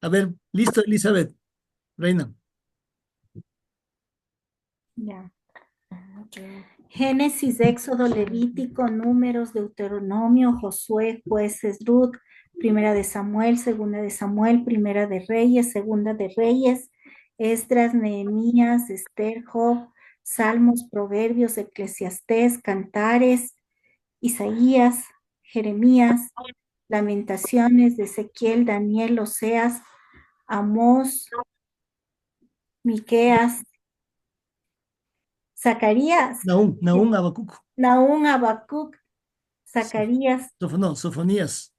A ver, listo, Elizabeth, reina. Ya. Génesis, Éxodo, Levítico, Números, Deuteronomio, Josué, Jueces, Ruth, Primera de Samuel, Segunda de Samuel, Primera de Reyes, Segunda de Reyes, Esdras, Nehemías, Esther, Job, Salmos, Proverbios, Eclesiastés, Cantares, Isaías, Jeremías, Lamentaciones de Ezequiel, Daniel, Oseas, Amós, Miqueas, Zacarías, Nahum, Habacuc, Nahum, Habacuc, Zacarías, No, Sofonías,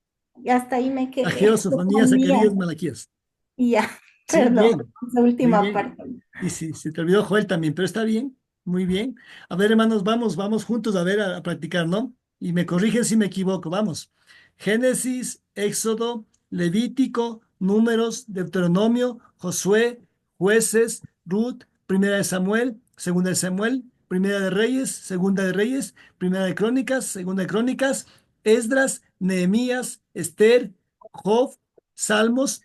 y hasta ahí me Ageo, quedé. Sofonías, Sofonías, Zacarías, Malaquías. y ya, Sí, perdón, bien, esa muy última bien. parte. Y sí, se te olvidó Joel también, pero está bien, muy bien. A ver, hermanos, vamos juntos a ver, a practicar, ¿no? Y me corrigen si me equivoco, vamos. Génesis, Éxodo, Levítico, Números, Deuteronomio, Josué, Jueces, Ruth, Primera de Samuel, Segunda de Samuel, Primera de Reyes, Segunda de Reyes, Primera de Crónicas, Segunda de Crónicas, Esdras, Nehemías, Esther, Job, Salmos,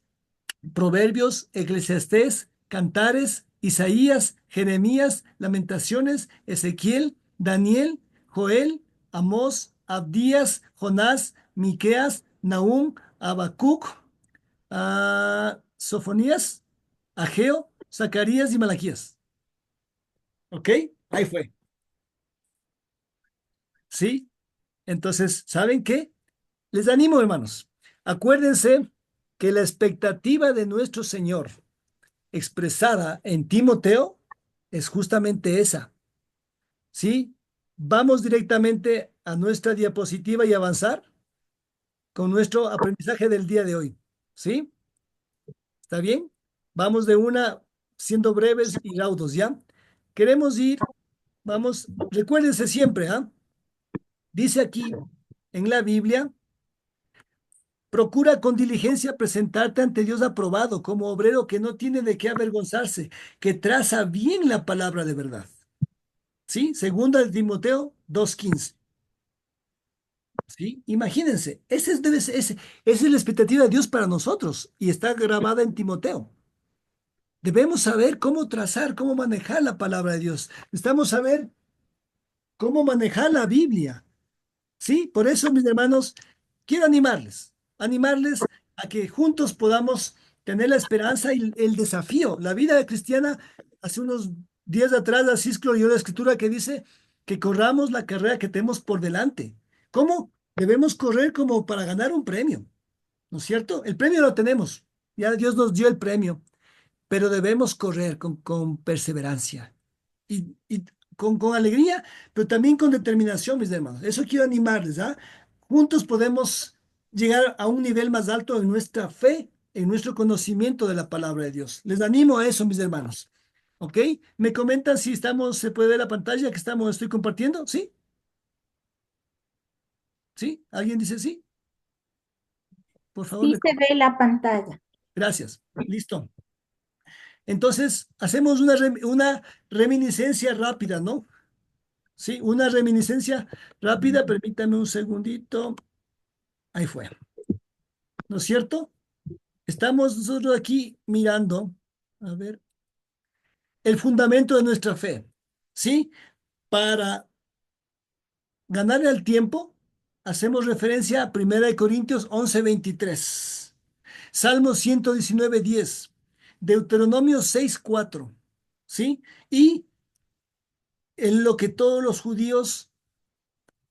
Proverbios, Eclesiastés, Cantares, Isaías, Jeremías, Lamentaciones, Ezequiel, Daniel, Joel, Amós, Abdías, Jonás, Miqueas, Nahum, Habacuc, Sofonías, Ageo, Zacarías y Malaquías. ¿Ok? Ahí fue. ¿Sí? Entonces, ¿saben qué? Les animo, hermanos. Acuérdense que la expectativa de nuestro Señor expresada en Timoteo es justamente esa, ¿sí? Vamos directamente a nuestra diapositiva y avanzar con nuestro aprendizaje del día de hoy, ¿sí? ¿Está bien? Vamos de una, siendo breves y raudos, ¿ya? Queremos ir, vamos, recuérdense siempre, ¿ah? Dice aquí en la Biblia, procura con diligencia presentarte ante Dios aprobado como obrero que no tiene de qué avergonzarse, que traza bien la palabra de verdad. ¿Sí? Segunda de Timoteo 2:15. ¿Sí? Imagínense, esa es la expectativa de Dios para nosotros y está grabada en Timoteo. Debemos saber cómo trazar, cómo manejar la palabra de Dios. Necesitamos saber cómo manejar la Biblia. ¿Sí? Por eso, mis hermanos, quiero animarles a que juntos podamos tener la esperanza y el desafío. La vida cristiana, hace unos días atrás, así escribió la escritura que dice que corramos la carrera que tenemos por delante. ¿Cómo? Debemos correr como para ganar un premio, ¿no es cierto? El premio lo tenemos, ya Dios nos dio el premio, pero debemos correr con perseverancia y con alegría, pero también con determinación, mis hermanos. Eso quiero animarles, ¿ah? Juntos podemos llegar a un nivel más alto en nuestra fe, en nuestro conocimiento de la palabra de Dios. Les animo a eso, mis hermanos. ¿Ok? ¿Me comentan si estamos, se puede ver la pantalla que estoy compartiendo? ¿Sí? ¿Sí? ¿Alguien dice sí? Por favor, Sí se ve la pantalla. gracias. Listo. Entonces, hacemos una reminiscencia rápida, ¿no? Sí, una reminiscencia rápida. Permítame un segundito. Ahí fue. ¿No es cierto? Estamos nosotros aquí mirando, a ver, el fundamento de nuestra fe. ¿Sí? Para ganarle al tiempo, hacemos referencia a 1 Corintios 11:23, Salmo 119:10, Deuteronomio 6:4. ¿Sí? Y en lo que todos los judíos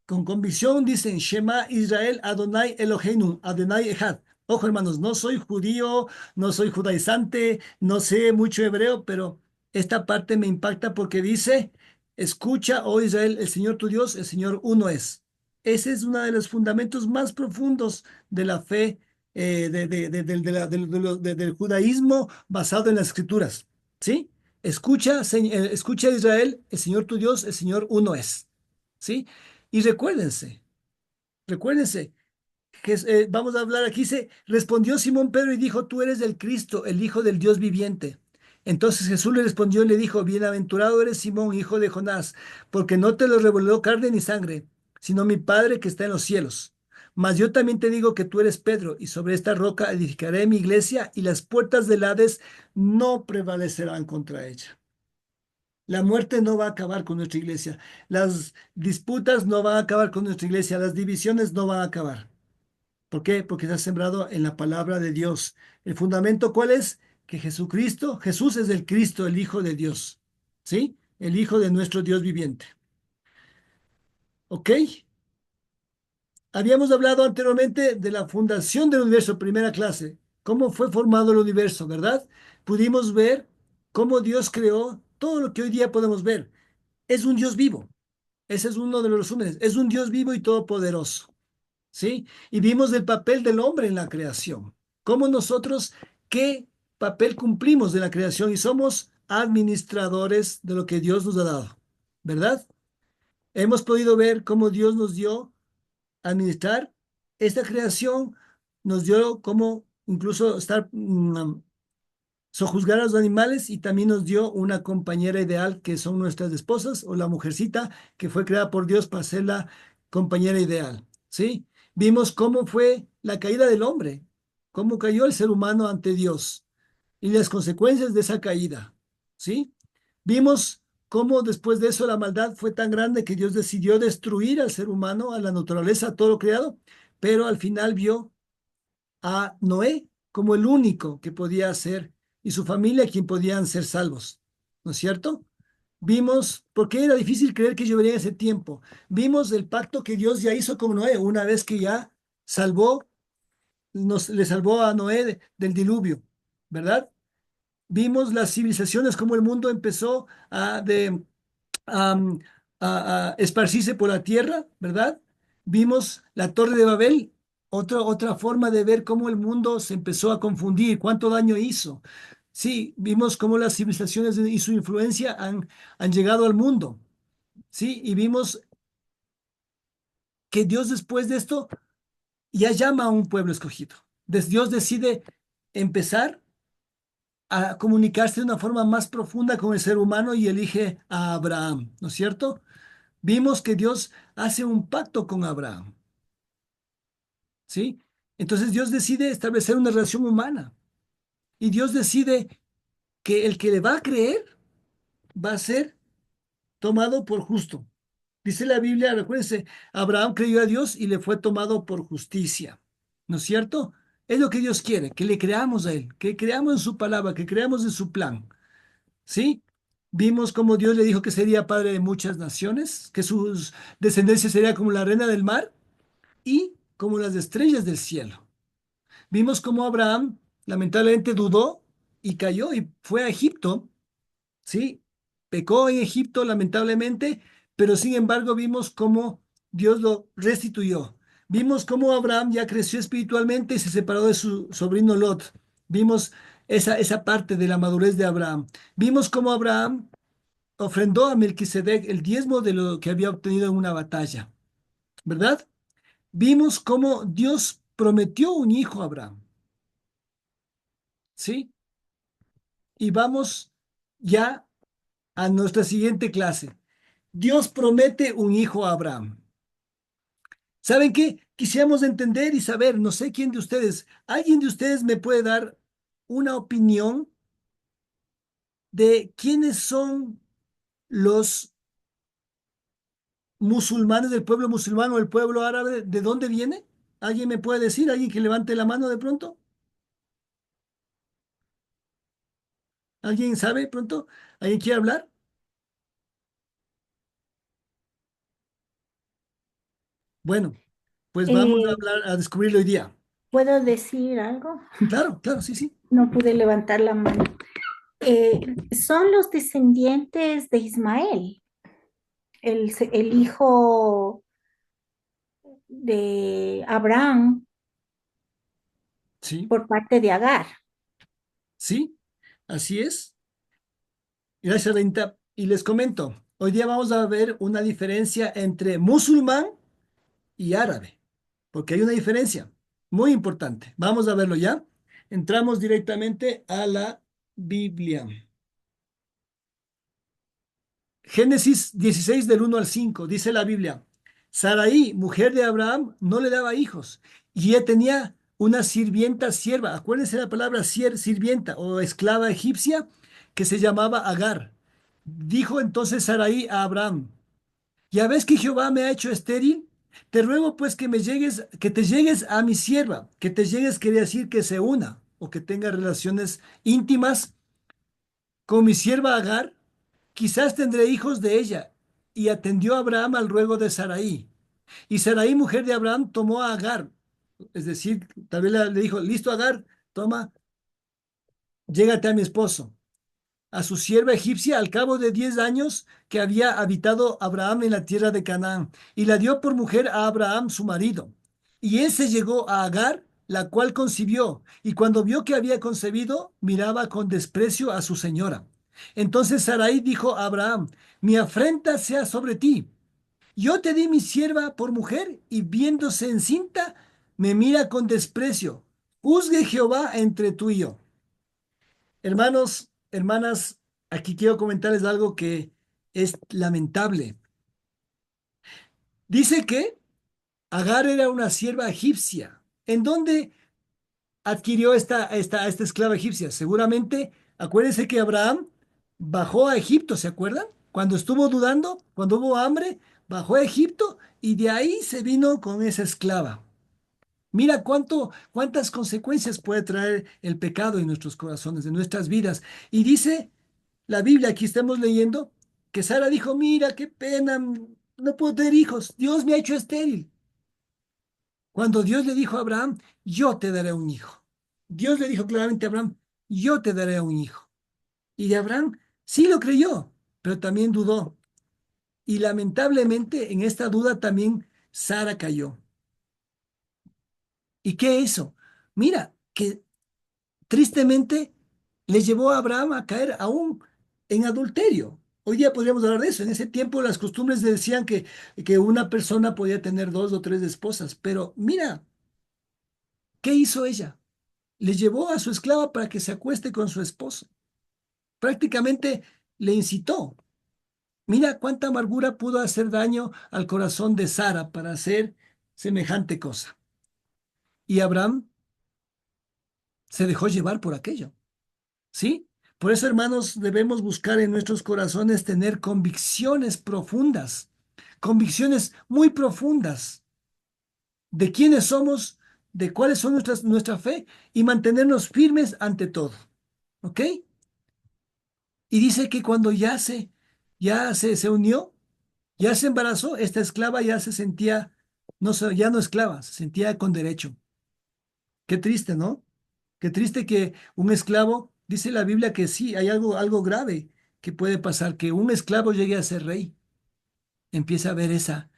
con convicción dicen Shema Israel Adonai Eloheinu, Adonai Echad. Ojo, hermanos, no soy judío, no soy judaizante, no sé mucho hebreo, pero esta parte me impacta porque dice, escucha, oh Israel, el Señor tu Dios, el Señor uno es. Ese es uno de los fundamentos más profundos de la fe, del judaísmo basado en las escrituras. ¿Sí? Escucha Israel, el Señor tu Dios, el Señor uno es. ¿Sí? Y recuérdense, que vamos a hablar aquí, dice, respondió Simón Pedro y dijo, tú eres el Cristo, el Hijo del Dios viviente. Entonces Jesús le respondió y le dijo, bienaventurado eres Simón, hijo de Jonás, porque no te lo reveló carne ni sangre, sino mi Padre que está en los cielos. Mas yo también te digo que tú eres Pedro, y sobre esta roca edificaré mi iglesia, y las puertas del Hades no prevalecerán contra ella. La muerte no va a acabar con nuestra iglesia. Las disputas no van a acabar con nuestra iglesia. Las divisiones no van a acabar. ¿Por qué? Porque se ha sembrado en la palabra de Dios. ¿El fundamento cuál es? Que Jesucristo, Jesús es el Cristo, el Hijo de Dios. ¿Sí? El Hijo de nuestro Dios viviente. ¿Ok? Habíamos hablado anteriormente de la fundación del universo, primera clase. Cómo fue formado el universo, ¿verdad? Pudimos ver cómo Dios creó todo lo que hoy día podemos ver. Es un Dios vivo. Ese es uno de los resúmenes. Es un Dios vivo y todopoderoso. ¿Sí? Y vimos el papel del hombre en la creación. Cómo nosotros, qué papel cumplimos de la creación y somos administradores de lo que Dios nos ha dado, ¿verdad? Hemos podido ver cómo Dios nos dio a administrar esta creación, nos dio cómo incluso estar sojuzgar a los animales y también nos dio una compañera ideal que son nuestras esposas o la mujercita que fue creada por Dios para ser la compañera ideal, ¿sí? Vimos cómo fue la caída del hombre, cómo cayó el ser humano ante Dios y las consecuencias de esa caída, ¿sí? Vimos cómo después de eso la maldad fue tan grande que Dios decidió destruir al ser humano, a la naturaleza, a todo lo creado, pero al final vio a Noé como el único que podía ser y su familia quien podían ser salvos, ¿no es cierto? Vimos, porque era difícil creer que llovería en ese tiempo, vimos el pacto que Dios ya hizo con Noé una vez que ya salvó, le salvó a Noé del diluvio, ¿verdad? Vimos las civilizaciones, como el mundo empezó a, a esparcirse por la tierra, ¿verdad? Vimos la Torre de Babel, otra forma de ver cómo el mundo se empezó a confundir, cuánto daño hizo. Sí, vimos cómo las civilizaciones y su influencia han llegado al mundo, ¿sí? Y vimos que Dios después de esto ya llama a un pueblo escogido. Dios decide empezar a comunicarse de una forma más profunda con el ser humano y elige a Abraham, ¿no es cierto? Vimos que Dios hace un pacto con Abraham, ¿sí? Entonces Dios decide establecer una relación humana y Dios decide que el que le va a creer va a ser tomado por justo. Dice la Biblia, recuérdense, Abraham creyó a Dios y le fue tomado por justicia, ¿no es cierto? Es lo que Dios quiere, que le creamos a Él, que creamos en su palabra, que creamos en su plan, ¿sí? Vimos cómo Dios le dijo que sería padre de muchas naciones, que sus descendencias sería como la arena del mar y como las estrellas del cielo. Vimos cómo Abraham lamentablemente dudó y cayó y fue a Egipto, ¿sí? Pecó en Egipto lamentablemente, pero sin embargo vimos cómo Dios lo restituyó. Vimos cómo Abraham ya creció espiritualmente y se separó de su sobrino Lot. Vimos esa parte de la madurez de Abraham. Vimos cómo Abraham ofrendó a Melquisedec el diezmo de lo que había obtenido en una batalla, ¿verdad? Vimos cómo Dios prometió un hijo a Abraham, ¿sí? Y vamos ya a nuestra siguiente clase. Dios promete un hijo a Abraham. ¿Saben qué? Quisiéramos entender y saber, no sé quién de ustedes, ¿alguien de ustedes me puede dar una opinión de quiénes son los musulmanes del pueblo musulmán o el pueblo árabe? ¿De dónde viene? ¿Alguien me puede decir? ¿Alguien que levante la mano de pronto? ¿Alguien sabe pronto? ¿Alguien quiere hablar? Bueno, pues vamos a Eh, hablar, a descubrirlo hoy día. ¿Puedo decir algo? Claro, claro, sí, sí. No pude levantar la mano. Eh, Son los descendientes de Ismael, el hijo de Abraham Sí, por parte de Agar. sí, así es. Gracias, Reinta. Y les comento, hoy día vamos a ver una diferencia entre musulmán y árabe, porque hay una diferencia muy importante. Vamos a verlo ya. Entramos directamente a la Biblia. Génesis 16 del 1 al 5 dice la Biblia. Sarai, mujer de Abraham, no le daba hijos y ella tenía una sirvienta sierva. Acuérdense la palabra sirvienta o esclava egipcia que se llamaba Agar. Dijo entonces Sarai a Abraham: ya ves que Jehová me ha hecho estéril. Te ruego pues que te llegues a mi sierva. Que te llegues quiere decir que se una o que tenga relaciones íntimas con mi sierva Agar. Quizás tendré hijos de ella. Y atendió Abraham al ruego de Sarai. Y Sarai, mujer de Abraham, tomó a Agar. Es decir, tal vez le dijo: listo, Agar, toma, llégate a mi esposo, a su sierva egipcia, al cabo de 10 años que había habitado Abraham en la tierra de Canaán, y la dio por mujer a Abraham su marido. Y él se llegó a Agar, la cual concibió, y cuando vio que había concebido, miraba con desprecio a su señora. Entonces Sarai dijo a Abraham: mi afrenta sea sobre ti. Yo te di mi sierva por mujer, y viéndose encinta, me mira con desprecio. Juzgue Jehová entre tú y yo. Hermanos, hermanas, aquí quiero comentarles algo que es lamentable. Dice que Agar era una sierva egipcia. ¿En dónde adquirió esta esclava egipcia? Seguramente, acuérdense que Abraham bajó a Egipto, ¿se acuerdan? Cuando estuvo dudando, cuando hubo hambre, bajó a Egipto y de ahí se vino con esa esclava. Mira cuántas consecuencias puede traer el pecado en nuestros corazones, en nuestras vidas. Y dice la Biblia, aquí estamos leyendo, que Sara dijo: mira, qué pena, no puedo tener hijos, Dios me ha hecho estéril. Cuando Dios le dijo a Abraham: yo te daré un hijo. Dios le dijo claramente a Abraham: yo te daré un hijo. Y de Abraham sí lo creyó, pero también dudó. Y lamentablemente en esta duda también Sara cayó. ¿Y qué hizo? Mira, que tristemente le llevó a Abraham a caer aún en adulterio. Hoy día podríamos hablar de eso. En ese tiempo las costumbres decían que una persona podía tener dos o tres esposas, pero mira, ¿qué hizo ella? Le llevó a su esclava para que se acueste con su esposo. Prácticamente le incitó. Mira cuánta amargura pudo hacer daño al corazón de Sara para hacer semejante cosa. Y Abraham se dejó llevar por aquello. ¿Sí? Por eso, hermanos, debemos buscar en nuestros corazones tener convicciones profundas, convicciones muy profundas de quiénes somos, de cuáles son nuestra fe y mantenernos firmes ante todo. ¿Ok? Y dice que cuando se unió, ya se embarazó, esta esclava ya se sentía, ya no esclava, se sentía con derecho. Qué triste, ¿no? Qué triste que un esclavo, dice la Biblia que sí, hay algo grave que puede pasar, que un esclavo llegue a ser rey. Empieza a ver esa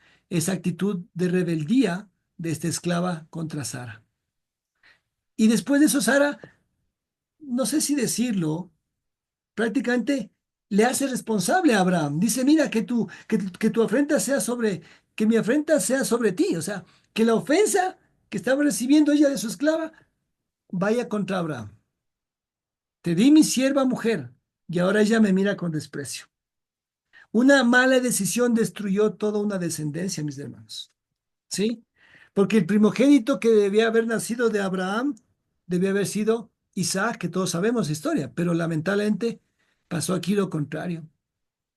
actitud de rebeldía de esta esclava contra Sara. Y después de eso, Sara, no sé si decirlo, prácticamente le hace responsable a Abraham. Dice: mira, que tu afrenta sea que mi afrenta sea sobre ti. O sea, que la ofensa que estaba recibiendo ella de su esclava vaya contra Abraham. Te di mi sierva mujer y ahora ella me mira con desprecio. Una mala decisión destruyó toda una descendencia, mis hermanos. ¿Sí? Porque el primogénito que debía haber nacido de Abraham debía haber sido Isaac, que todos sabemos la historia, pero lamentablemente pasó aquí lo contrario.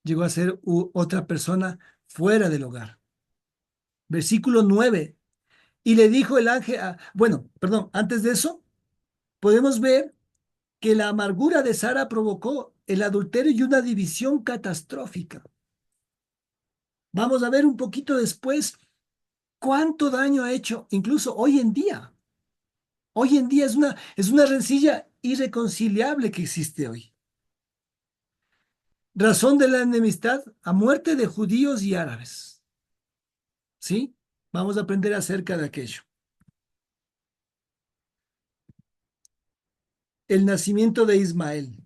Llegó a ser otra persona fuera del hogar. Versículo 9. Y le dijo el ángel, bueno, perdón, antes de eso, podemos ver que la amargura de Sara provocó el adulterio y una división catastrófica. Vamos a ver un poquito después cuánto daño ha hecho, incluso hoy en día. Hoy en día es una rencilla irreconciliable que existe hoy. Razón de la enemistad a muerte de judíos y árabes. ¿Sí? Vamos a aprender acerca de aquello. El nacimiento de Ismael.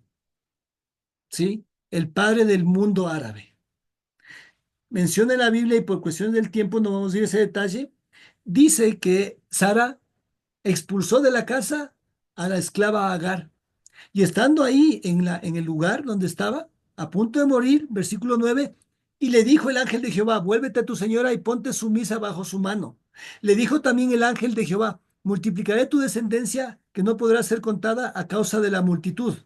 ¿Sí? El padre del mundo árabe. Menciona en la Biblia, y por cuestión del tiempo no vamos a ir a ese detalle, dice que Sara expulsó de la casa a la esclava Agar. Y estando ahí en el lugar donde estaba, a punto de morir, versículo 9, Y le dijo el ángel de Jehová, vuélvete a tu señora y ponte sumisa bajo su mano. Le dijo también el ángel de Jehová, multiplicaré tu descendencia que no podrá ser contada a causa de la multitud.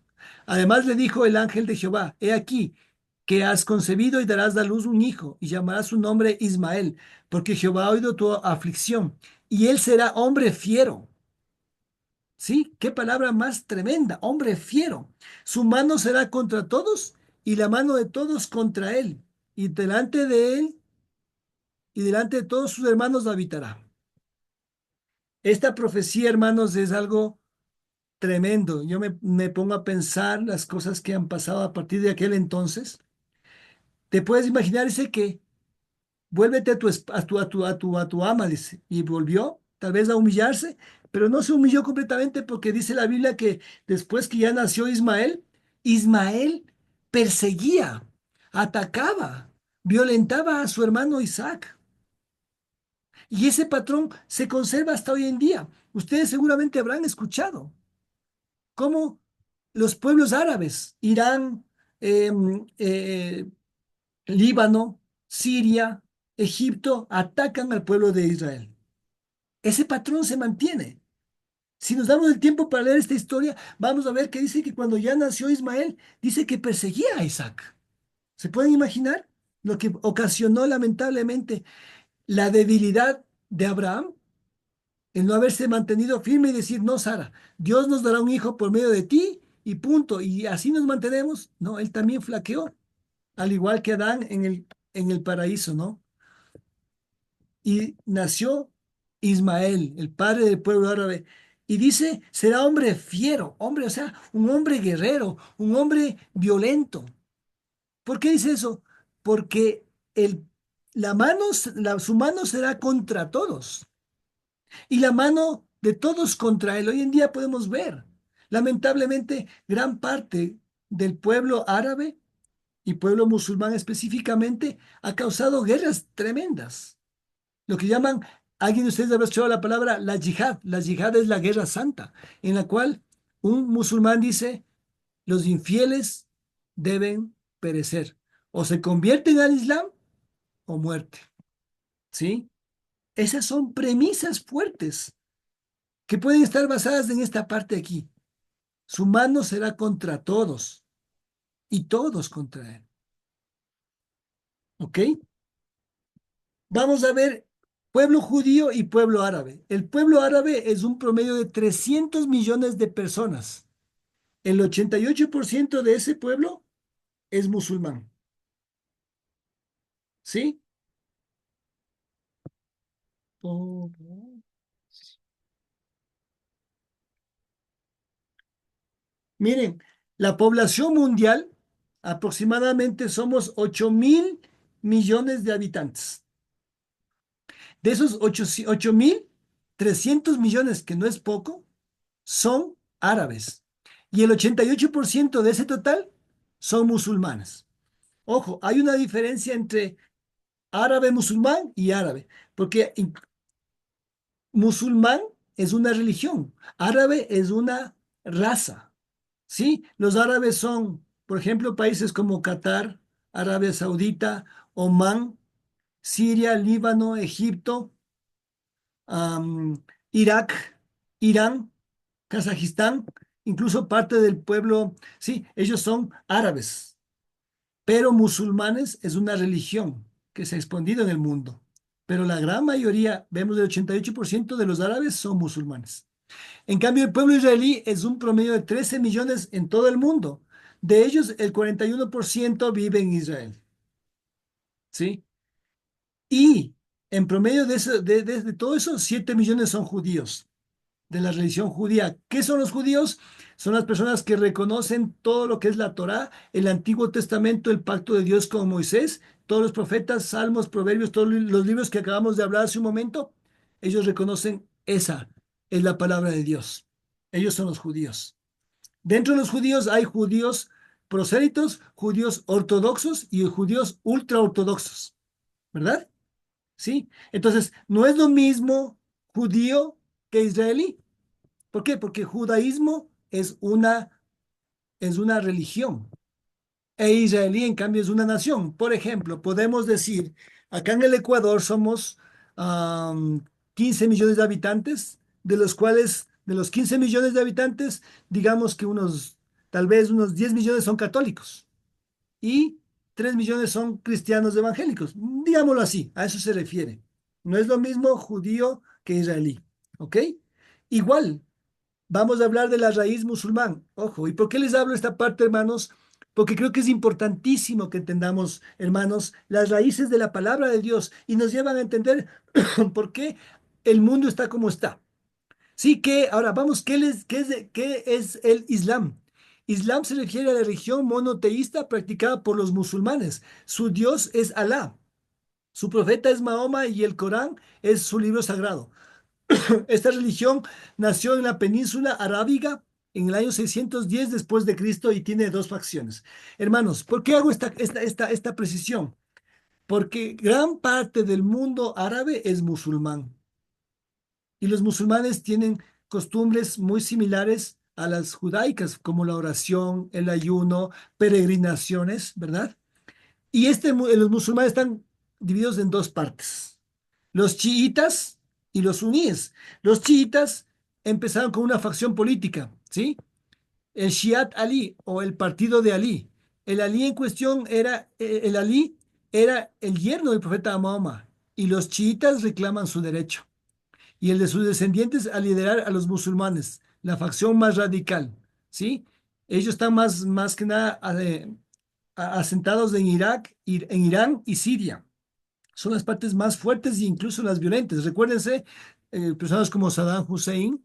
Además le dijo el ángel de Jehová, he aquí que has concebido y darás a luz un hijo y llamarás su nombre Ismael, porque Jehová ha oído tu aflicción y él será hombre fiero. ¿Sí? Qué palabra más tremenda, hombre fiero. Su mano será contra todos y la mano de todos contra él. Y delante de él y delante de todos sus hermanos habitará. Esta profecía, hermanos, es algo tremendo. Yo me pongo a pensar las cosas que han pasado a partir de aquel entonces. Te puedes imaginar, dice que vuélvete a tu ama, dice. Y volvió, tal vez a humillarse, pero no se humilló completamente porque dice la Biblia que después que ya nació Ismael, Ismael perseguía, atacaba, violentaba a su hermano Isaac. Y ese patrón se conserva hasta hoy en día. Ustedes seguramente habrán escuchado cómo los pueblos árabes, Irán, eh, Líbano, Siria, Egipto, atacan al pueblo de Israel. Ese patrón se mantiene. Si nos damos el tiempo para leer esta historia, vamos a ver que dice que cuando ya nació Ismael, dice que perseguía a Isaac. ¿Se pueden imaginar lo que ocasionó lamentablemente la debilidad de Abraham? El no haberse mantenido firme y decir, no, Sara, Dios nos dará un hijo por medio de ti y punto. Y así nos mantenemos. No, él también flaqueó, al igual que Adán en el paraíso, ¿no? Y nació Ismael, el padre del pueblo árabe. Y dice, será hombre fiero, hombre, o sea, un hombre guerrero, un hombre violento. ¿Por qué dice eso? Porque su mano será contra todos y la mano de todos contra él. Hoy en día podemos ver, lamentablemente, gran parte del pueblo árabe y pueblo musulmán específicamente ha causado guerras tremendas. Lo que llaman, alguien de ustedes habrá escuchado la palabra la yihad. La yihad es la guerra santa, en la cual un musulmán dice, los infieles deben perecer. O se convierten al Islam o muerte. ¿Sí? Esas son premisas fuertes que pueden estar basadas en esta parte aquí. Su mano será contra todos y todos contra él. ¿Ok? Vamos a ver pueblo judío y pueblo árabe. El pueblo árabe es un promedio de 300 millones de personas. El 88% de ese pueblo es musulmán. ¿Sí? Oh, miren, la población mundial aproximadamente somos 8.000 millones de habitantes. De esos 8.300 millones, que no es poco, son árabes. Y el 88% de ese total son musulmanes. Ojo, hay una diferencia entre árabe musulmán y árabe, porque musulmán es una religión, árabe es una raza, ¿sí? Los árabes son, por ejemplo, países como Qatar, Arabia Saudita, Omán, Siria, Líbano, Egipto, Irak, Irán, Kazajistán, incluso parte del pueblo, sí, ellos son árabes, pero musulmanes es una religión que se ha expandido en el mundo. Pero la gran mayoría, vemos el 88% de los árabes son musulmanes. En cambio, el pueblo israelí es un promedio de 13 millones en todo el mundo. De ellos, el 41% vive en Israel. ¿Sí? Y en promedio de todo eso, 7 millones son judíos, de la religión judía. ¿Qué son los judíos? Son las personas que reconocen todo lo que es la Torá, el Antiguo Testamento, el pacto de Dios con Moisés, todos los profetas, salmos, proverbios, todos los libros que acabamos de hablar hace un momento. Ellos reconocen esa es la palabra de Dios. Ellos son los judíos. Dentro de los judíos hay judíos prosélitos, judíos ortodoxos y judíos ultraortodoxos, ¿verdad? ¿Sí? Entonces, no es lo mismo judío que israelí. ¿Por qué? Porque judaísmo es una religión. E israelí, en cambio, es una nación. Por ejemplo, podemos decir, acá en el Ecuador somos 15 millones de habitantes, de los cuales, de los 15 millones de habitantes, digamos que tal vez unos 10 millones son católicos y 3 millones son cristianos evangélicos. Digámoslo así, a eso se refiere. No es lo mismo judío que israelí, ¿ok? Igual, vamos a hablar de la raíz musulmán. Ojo, ¿y por qué les hablo esta parte, hermanos? Porque creo que es importantísimo que entendamos, hermanos, las raíces de la palabra de Dios y nos llevan a entender por qué el mundo está como está. Sí, que ahora vamos, ¿qué es el Islam? Islam se refiere a la religión monoteísta practicada por los musulmanes. Su Dios es Alá, su profeta es Mahoma y el Corán es su libro sagrado. Esta religión nació en la península arábiga en el año 610 después de Cristo y tiene dos facciones. Hermanos, ¿por qué hago esta precisión? Porque gran parte del mundo árabe es musulmán y los musulmanes tienen costumbres muy similares a las judaicas, como la oración, el ayuno, peregrinaciones, ¿verdad? Y los musulmanes están divididos en dos partes, los chiitas y los suníes. Los chiitas empezaron con una facción política, ¿sí? El Shiat Ali o el partido de Ali. El Ali en cuestión el Ali era el yerno del profeta Mahoma y los chiitas reclaman su derecho y el de sus descendientes a liderar a los musulmanes, la facción más radical, ¿sí? Ellos están más que nada asentados en Irak, en Irán y Siria. Son las partes más fuertes e incluso las violentas. Recuérdense, personas como Saddam Hussein,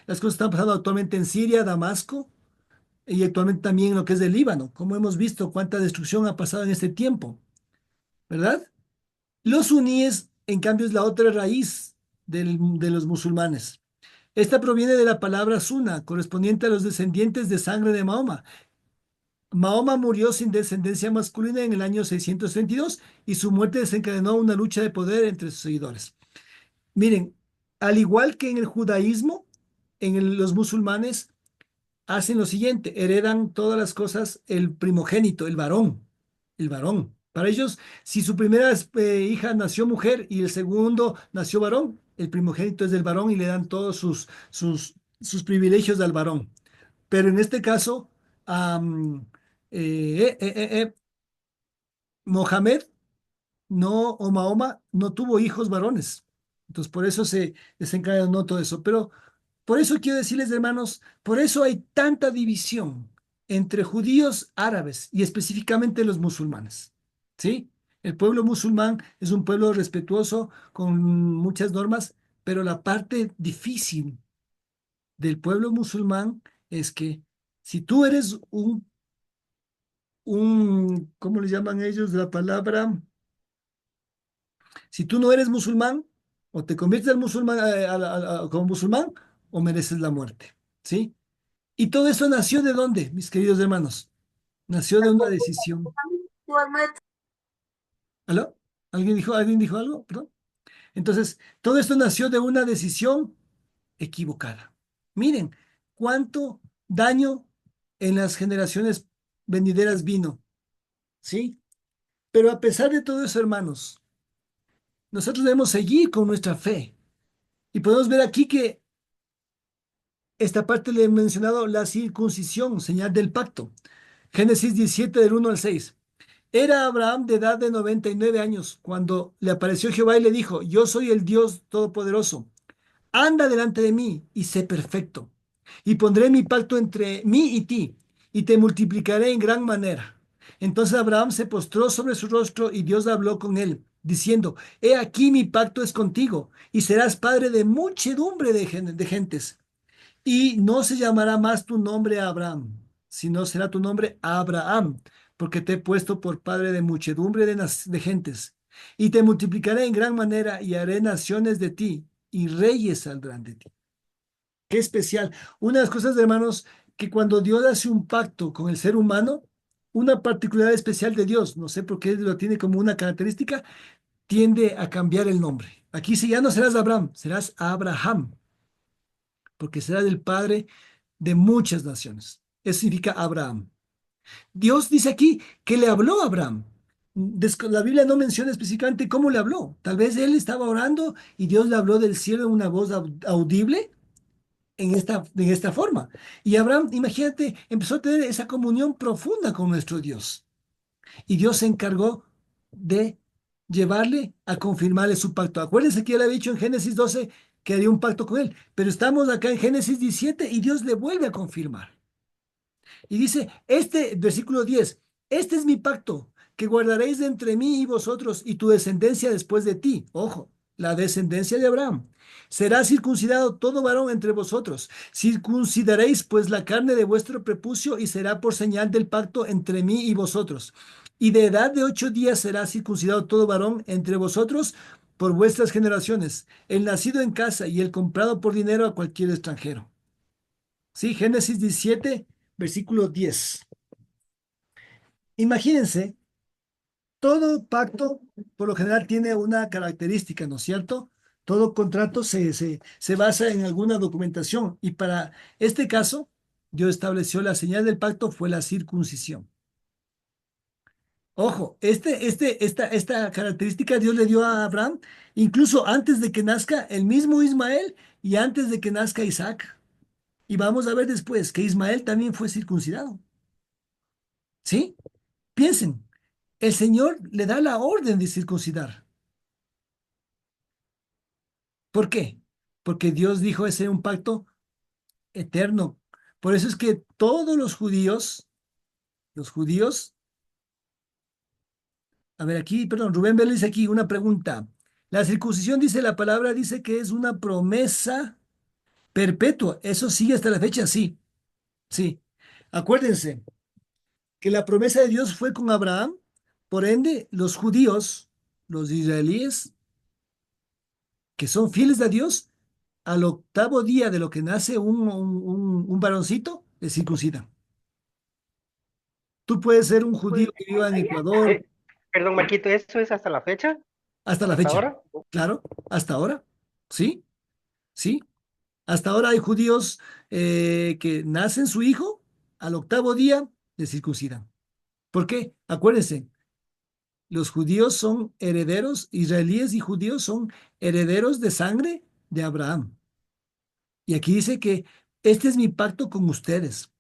las cosas están pasando actualmente en Siria, Damasco y actualmente también en lo que es el Líbano, como hemos visto cuánta destrucción ha pasado en este tiempo, ¿verdad? Los suníes, en cambio, es la otra raíz de los musulmanes. Esta proviene de la palabra Suna, correspondiente a los descendientes de sangre de Mahoma. Mahoma murió sin descendencia masculina en el año 632 y su muerte desencadenó una lucha de poder entre sus seguidores. Miren, al igual que en el judaísmo, los musulmanes hacen lo siguiente, heredan todas las cosas el primogénito, el varón, el varón. Para ellos, si su primera hija nació mujer y el segundo nació varón, el primogénito es del varón y le dan todos sus privilegios al varón. Pero en este caso, am, eh, eh, eh, eh, Mohamed no, o Mahoma no tuvo hijos varones. Entonces, por eso se desencadenó todo eso. Pero por eso quiero decirles, hermanos, por eso hay tanta división entre judíos árabes y específicamente los musulmanes. ¿Sí? El pueblo musulmán es un pueblo respetuoso con muchas normas, pero la parte difícil del pueblo musulmán es que si tú eres ¿cómo le llaman ellos la palabra? Si tú no eres musulmán, o te conviertes al musulmán, como musulmán, o mereces la muerte. ¿Sí? ¿Y todo eso nació de dónde, mis queridos hermanos? Nació de una decisión. ¿Aló? Alguien dijo algo? Perdón. Entonces, todo esto nació de una decisión equivocada. Miren, cuánto daño en las generaciones venideras vino, ¿sí? Pero a pesar de todo eso, hermanos, nosotros debemos seguir con nuestra fe. Y podemos ver aquí que esta parte le he mencionado la circuncisión, señal del pacto. Génesis 17 del 1 al 6. Era Abraham de edad de 99 años cuando le apareció Jehová y le dijo, yo soy el Dios Todopoderoso. Anda delante de mí y sé perfecto. Y pondré mi pacto entre mí y ti, y te multiplicaré en gran manera. Entonces Abraham se postró sobre su rostro y Dios habló con él, diciendo, He aquí mi pacto es contigo, y serás padre de muchedumbre de gentes. Y no se llamará más tu nombre Abraham, sino será tu nombre Abraham, porque te he puesto por padre de muchedumbre de gentes. Y te multiplicaré en gran manera y haré naciones de ti, y reyes saldrán de ti. Qué especial. Una de las cosas, hermanos, que cuando Dios hace un pacto con el ser humano, una particularidad especial de Dios, no sé por qué lo tiene como una característica, tiende a cambiar el nombre. Aquí si ya no serás Abraham, serás Abraham, porque serás el padre de muchas naciones. Eso significa Abraham. Dios dice aquí que le habló a Abraham. La Biblia no menciona específicamente cómo le habló. Tal vez él estaba orando y Dios le habló del cielo en una voz audible en esta forma. Y Abraham, imagínate, empezó a tener esa comunión profunda con nuestro Dios. Y Dios se encargó de llevarle a confirmarle su pacto. Acuérdense que él había dicho en Génesis 12 que haría un pacto con él, pero estamos acá en Génesis 17 y Dios le vuelve a confirmar. Y dice, versículo 10, este es mi pacto, que guardaréis entre mí y vosotros y tu descendencia después de ti. Ojo, la descendencia de Abraham. Será circuncidado todo varón entre vosotros. Circuncidaréis pues la carne de vuestro prepucio y será por señal del pacto entre mí y vosotros. Y de edad de 8 días será circuncidado todo varón entre vosotros por vuestras generaciones, el nacido en casa y el comprado por dinero a cualquier extranjero. Sí, Génesis 17, versículo 10. Imagínense, todo pacto por lo general tiene una característica, ¿no es cierto? Todo contrato se basa en alguna documentación y para este caso, Dios estableció la señal del pacto fue la circuncisión. Ojo, esta característica Dios le dio a Abraham incluso antes de que nazca el mismo Ismael y antes de que nazca Isaac. Y vamos a ver después que Ismael también fue circuncidado. ¿Sí? Piensen, el Señor le da la orden de circuncidar. ¿Por qué? Porque Dios dijo ese era un pacto eterno. Por eso es que todos los judíos, a ver aquí, perdón, Rubén Vélez dice aquí una pregunta. La circuncisión dice la palabra, dice que es una promesa perpetua. Eso sigue hasta la fecha, sí, sí. Acuérdense que la promesa de Dios fue con Abraham, por ende, los judíos, los israelíes, que son fieles a Dios, al octavo día de lo que nace un varoncito, le circuncidan. Tú puedes ser un Pues, judío que viva en Ecuador eh, perdón, Marquito, ¿eso es hasta la fecha? hasta la ¿Hasta fecha. ahora? Claro, hasta ahora. Sí, sí. Hasta ahora hay judíos que nacen su hijo, al octavo día le circuncidan. ¿Por qué? Acuérdense, los judíos son herederos, israelíes y judíos son herederos de sangre de Abraham. Y aquí dice que este es mi pacto con ustedes.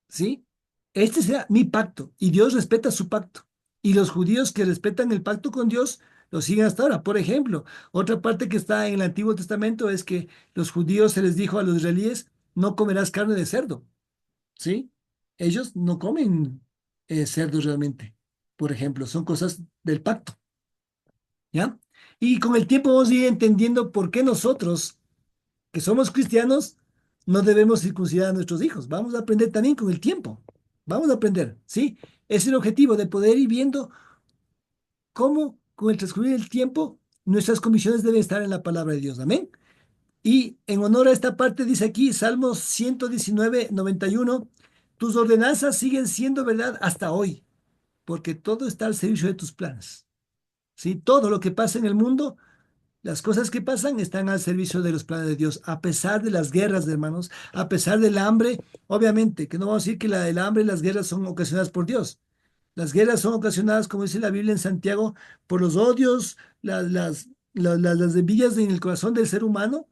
¿Sí? Este será mi pacto y Dios respeta su pacto. Y los judíos que respetan el pacto con Dios lo siguen hasta ahora. Por ejemplo, otra parte que está en el Antiguo Testamento es que los judíos se les dijo a los israelíes, no comerás carne de cerdo. ¿Sí? Ellos no comen cerdo realmente. Por ejemplo, son cosas del pacto. ¿Ya? Y con el tiempo vamos a ir entendiendo por qué nosotros que somos cristianos, no debemos circuncidar a nuestros hijos. Vamos a aprender también con el tiempo. Vamos a aprender, ¿sí? Es el objetivo de poder ir viendo cómo, con el transcurrir del tiempo, nuestras convicciones deben estar en la palabra de Dios. Amén. Y en honor a esta parte dice aquí, Salmos 119, 91, tus ordenanzas siguen siendo verdad hasta hoy, porque todo está al servicio de tus planes. ¿Sí? Todo lo que pasa en el mundo, las cosas que pasan están al servicio de los planes de Dios, a pesar de las guerras, hermanos, a pesar del hambre, obviamente, que no vamos a decir que el hambre y las guerras son ocasionadas por Dios. Las guerras son ocasionadas, como dice la Biblia en Santiago, por los odios, las envidias en el corazón del ser humano.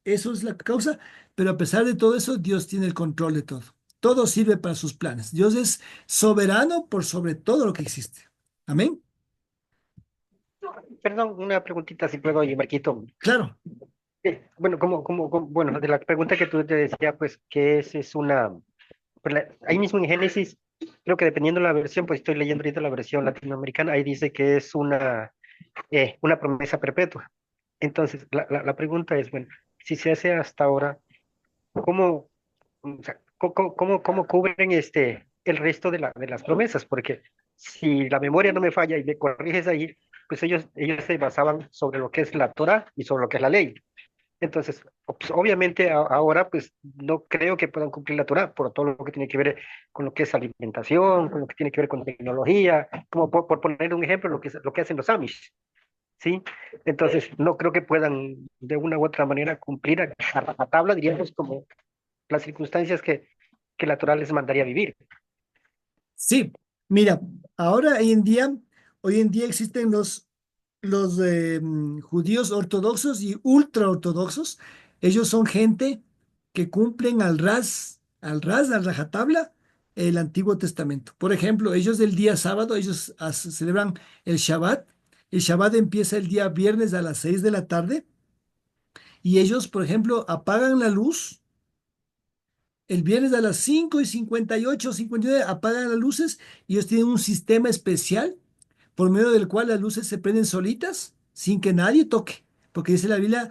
Eso es la causa, pero a pesar de todo eso, Dios tiene el control de todo. Todo sirve para sus planes. Dios es soberano por sobre todo lo que existe. Amén. Perdón, una preguntita si puedo, oye, Marquito. Claro. Bueno, bueno, de la pregunta que tú te decía, pues, que es una, pues, ahí mismo en Génesis, creo que dependiendo de la versión, pues estoy leyendo ahorita la versión latinoamericana, ahí dice que es una promesa perpetua. Entonces, la pregunta es, bueno, si se hace hasta ahora, ¿cómo, o sea, cómo cubren el resto de las promesas? Porque si la memoria no me falla y me corriges ahí, pues ellos se basaban sobre lo que es la Torah y sobre lo que es la ley. Entonces, pues, obviamente ahora pues no creo que puedan cumplir la Torah por todo lo que tiene que ver con lo que es alimentación, con lo que tiene que ver con tecnología, como por poner un ejemplo, lo que hacen los Amish, ¿sí? Entonces, no creo que puedan de una u otra manera cumplir a tabla, diríamos, como las circunstancias que la Torá les mandaría vivir. Sí, mira, ahora hoy en día existen los judíos ortodoxos y ultraortodoxos. Ellos son gente que cumplen al rajatabla, el Antiguo Testamento. Por ejemplo, ellos del día sábado, ellos celebran el Shabbat. El Shabbat empieza el día viernes a las 6 de la tarde y ellos, por ejemplo, apagan la luz. El viernes a las 5:58, 59 apagan las luces y ellos tienen un sistema especial por medio del cual las luces se prenden solitas sin que nadie toque. Porque dice la Biblia,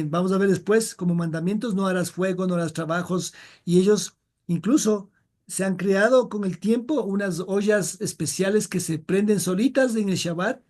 vamos a ver después, como mandamientos, no harás fuego, no harás trabajos. Y ellos incluso se han creado con el tiempo unas ollas especiales que se prenden solitas en el Shabbat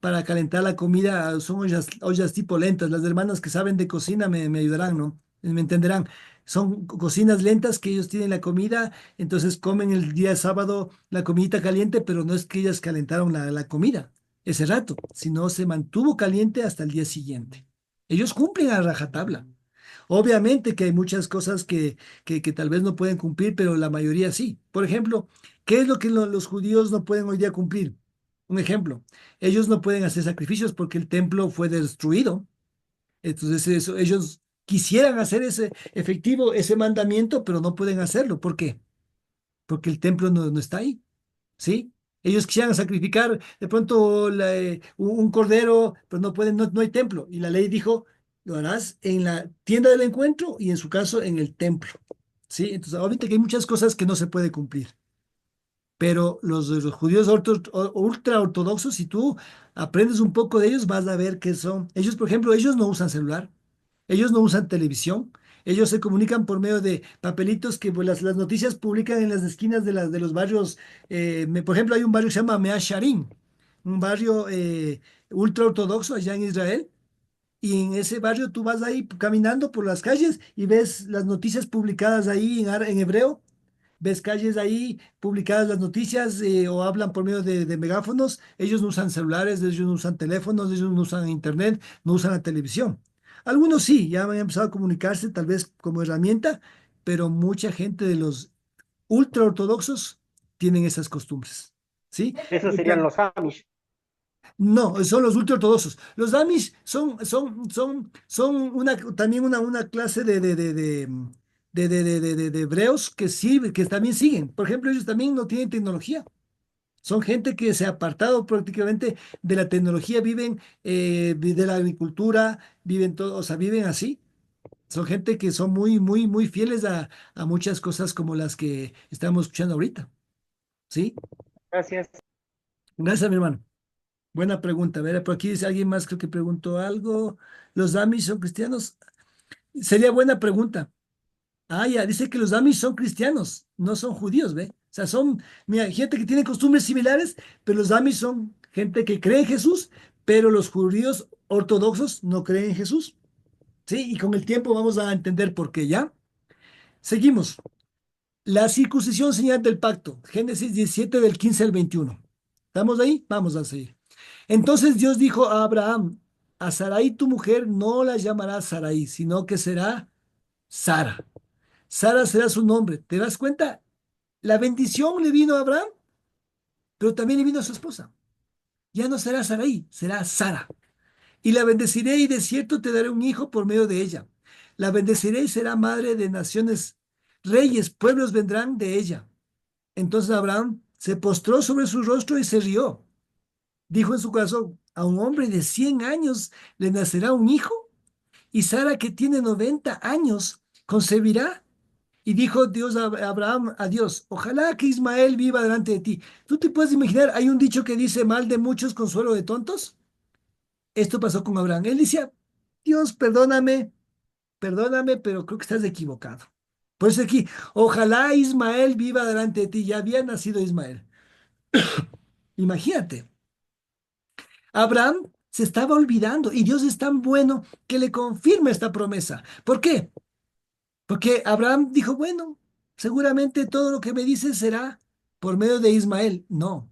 para calentar la comida. Son ollas tipo lentas. Las hermanas que saben de cocina me ayudarán, ¿no? Me entenderán. Son cocinas lentas que ellos tienen la comida, entonces comen el día sábado la comidita caliente, pero no es que ellas calentaron la comida ese rato, sino se mantuvo caliente hasta el día siguiente. Ellos cumplen a rajatabla. Obviamente que hay muchas cosas que tal vez no pueden cumplir, pero la mayoría sí. Por ejemplo, ¿qué es lo que los judíos no pueden hoy día cumplir? Un ejemplo, ellos no pueden hacer sacrificios porque el templo fue destruido. Entonces ellos quisieran hacer ese efectivo, ese mandamiento, pero no pueden hacerlo. ¿Por qué? Porque el templo no está ahí, ¿sí? Ellos quisieran sacrificar de pronto un cordero, pero no pueden, no hay templo. Y la ley dijo, lo harás en la tienda del encuentro y en su caso en el templo, ¿sí? Entonces, obviamente que hay muchas cosas que no se puede cumplir. Pero los judíos ultra ortodoxos, si tú aprendes un poco de ellos, vas a ver que son. Ellos, por ejemplo, ellos no usan celular, ellos no usan televisión, ellos se comunican por medio de papelitos que pues, las noticias publican en las esquinas de los barrios. Por ejemplo, hay un barrio que se llama Mea Sharim, un barrio ultra ortodoxo allá en Israel. Y en ese barrio tú vas ahí caminando por las calles y ves las noticias publicadas ahí en hebreo. Ves calles ahí publicadas las noticias o hablan por medio de megáfonos. Ellos no usan celulares, ellos no usan teléfonos, ellos no usan internet, no usan la televisión. Algunos sí, ya han empezado a comunicarse tal vez como herramienta, pero mucha gente de los ultra ortodoxos tienen esas costumbres. ¿Sí? Esos serían los Amish. No, son los ultraortodoxos. Los Amish son también una clase de hebreos que sí, que también siguen. Por ejemplo, ellos también no tienen tecnología. Son gente que se ha apartado prácticamente de la tecnología, viven de la agricultura, viven todo, o sea, viven así. Son gente que son muy, muy, muy fieles a muchas cosas como las que estamos escuchando ahorita. ¿Sí? Gracias. Gracias, mi hermano. Buena pregunta. A ver, por aquí dice alguien más, creo que preguntó algo. ¿Los Amish son cristianos? Sería buena pregunta. Ah, ya, dice que los Amish son cristianos, no son judíos, ¿ve? O sea, son, mira, gente que tiene costumbres similares, pero los Amish son gente que cree en Jesús, pero los judíos ortodoxos no creen en Jesús. ¿Sí? Y con el tiempo vamos a entender por qué, ¿ya? Seguimos. La circuncisión señal del pacto. Génesis 17 del 15 al 21. ¿Estamos ahí? Vamos a seguir. Entonces Dios dijo a Abraham, a Sarai tu mujer no la llamarás Sarai, sino que será Sara. Sara será su nombre. ¿Te das cuenta? La bendición le vino a Abraham, pero también le vino a su esposa. Ya no será Sarai, será Sara. Y la bendeciré y de cierto te daré un hijo por medio de ella. La bendeciré y será madre de naciones. Reyes, pueblos vendrán de ella. Entonces Abraham se postró sobre su rostro y se rió. Dijo en su corazón, a un hombre de 100 años le nacerá un hijo, y Sara que tiene 90 años concebirá. Y dijo Dios a Abraham a Dios, ojalá que Ismael viva delante de ti. ¿Tú te puedes imaginar? Hay un dicho que dice, mal de muchos, consuelo de tontos. Esto pasó con Abraham. Él decía, Dios, perdóname, perdóname, pero creo que estás equivocado. Por eso aquí, ojalá Ismael viva delante de ti. Ya había nacido Ismael. Imagínate. Abraham se estaba olvidando y Dios es tan bueno que le confirma esta promesa. ¿Por qué? Porque Abraham dijo, bueno, seguramente todo lo que me dices será por medio de Ismael. No,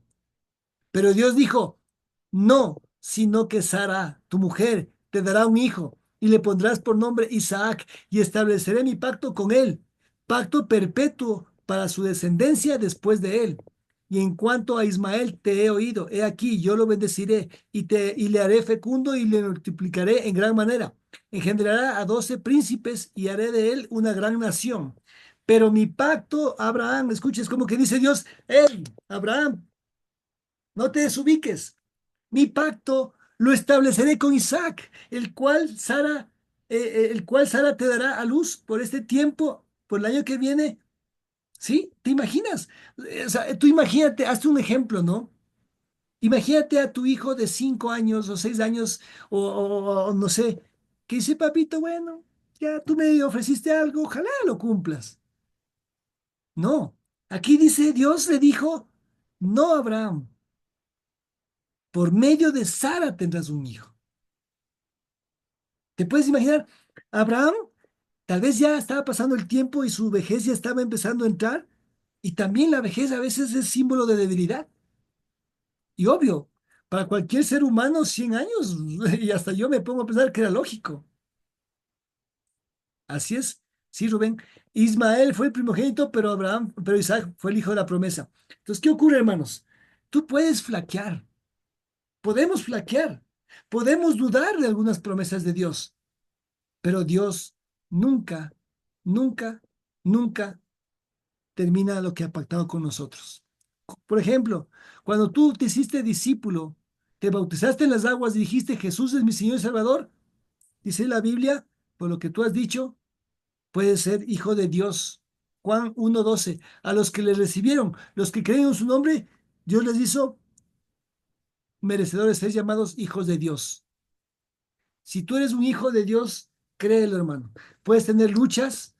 pero Dios dijo, no, sino que Sara, tu mujer, te dará un hijo y le pondrás por nombre Isaac y estableceré mi pacto con él, pacto perpetuo para su descendencia después de él. Y en cuanto a Ismael, te he oído. He aquí, yo lo bendeciré y le haré fecundo y le multiplicaré en gran manera. Engendrará a 12 príncipes y haré de él una gran nación. Pero mi pacto, Abraham, escucha, es como que dice Dios, hey, Abraham, no te desubiques. Mi pacto lo estableceré con Isaac, el cual Sara te dará a luz por este tiempo, por el año que viene. ¿Sí? ¿Te imaginas? O sea, tú imagínate, hazte un ejemplo, ¿no? Imagínate a tu hijo de 5 años o 6 años o no sé, que dice, papito, bueno, ya tú me ofreciste algo, ojalá lo cumplas. No, aquí dice, Dios le dijo, no, Abraham, por medio de Sara tendrás un hijo. ¿Te puedes imaginar? Abraham tal vez ya estaba pasando el tiempo y su vejez ya estaba empezando a entrar, y también la vejez a veces es símbolo de debilidad. Y obvio, para cualquier ser humano, 100 años, y hasta yo me pongo a pensar que era lógico. Así es, sí, Rubén. Ismael fue el primogénito, pero Isaac fue el hijo de la promesa. Entonces, ¿qué ocurre, hermanos? Tú puedes flaquear, podemos flaquear, podemos dudar de algunas promesas de Dios, pero Dios nunca, nunca, nunca termina lo que ha pactado con nosotros. Por ejemplo, cuando tú te hiciste discípulo, te bautizaste en las aguas y dijiste, Jesús es mi Señor y Salvador, dice la Biblia, por lo que tú has dicho, puedes ser hijo de Dios. Juan 1:12, a los que le recibieron, los que creen en su nombre, Dios les hizo merecedores, ser llamados hijos de Dios. Si tú eres un hijo de Dios, créelo, hermano. Puedes tener luchas,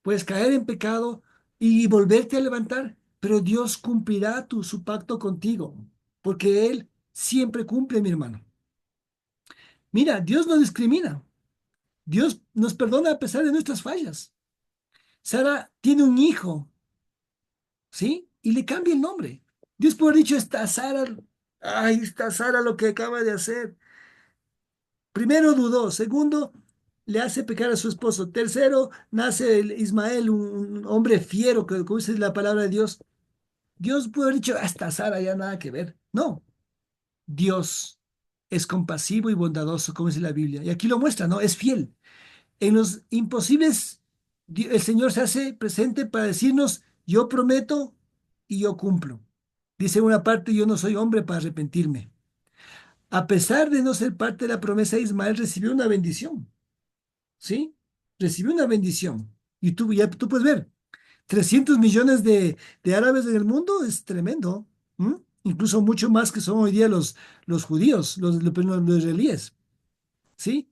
puedes caer en pecado y volverte a levantar, pero Dios cumplirá su pacto contigo, porque Él siempre cumple, mi hermano. Mira, Dios no discrimina. Dios nos perdona a pesar de nuestras fallas. Sara tiene un hijo, ¿sí? Y le cambia el nombre. Dios puede haber dicho, esta Sara, ay, esta Sara lo que acaba de hacer. Primero dudó, segundo, le hace pecar a su esposo. Tercero, nace el Ismael, un hombre fiero, que como dice la palabra de Dios. Dios pudo haber dicho, hasta Sara ya nada que ver. No, Dios es compasivo y bondadoso, como dice la Biblia. Y aquí lo muestra, ¿no? Es fiel. En los imposibles, el Señor se hace presente para decirnos, yo prometo y yo cumplo. Dice una parte, yo no soy hombre para arrepentirme. A pesar de no ser parte de la promesa, Ismael recibió una bendición, ¿sí? Recibió una bendición. Y tú puedes ver, 300 millones de árabes en el mundo es tremendo. ¿M? Incluso mucho más que son hoy día los judíos, los israelíes, ¿sí?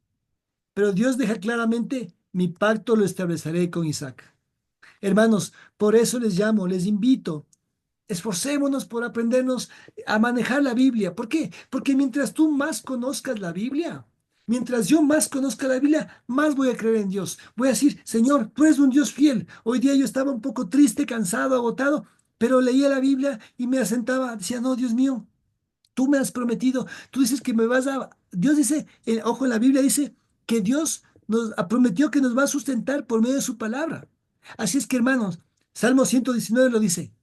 Pero Dios deja claramente, mi pacto lo estableceré con Isaac. Hermanos, por eso les llamo, les invito. Esforcémonos por aprendernos a manejar la Biblia. ¿Por qué? Porque mientras tú más conozcas la Biblia, mientras yo más conozca la Biblia, más voy a creer en Dios. Voy a decir, Señor, tú eres un Dios fiel. Hoy día yo estaba un poco triste, cansado, agotado, pero leía la Biblia y me asentaba, decía, no, Dios mío, tú me has prometido, tú dices que me vas a... Dios dice, ojo, en la Biblia dice que Dios nos prometió que nos va a sustentar por medio de su palabra. Así es que, hermanos, Salmo 119 lo dice,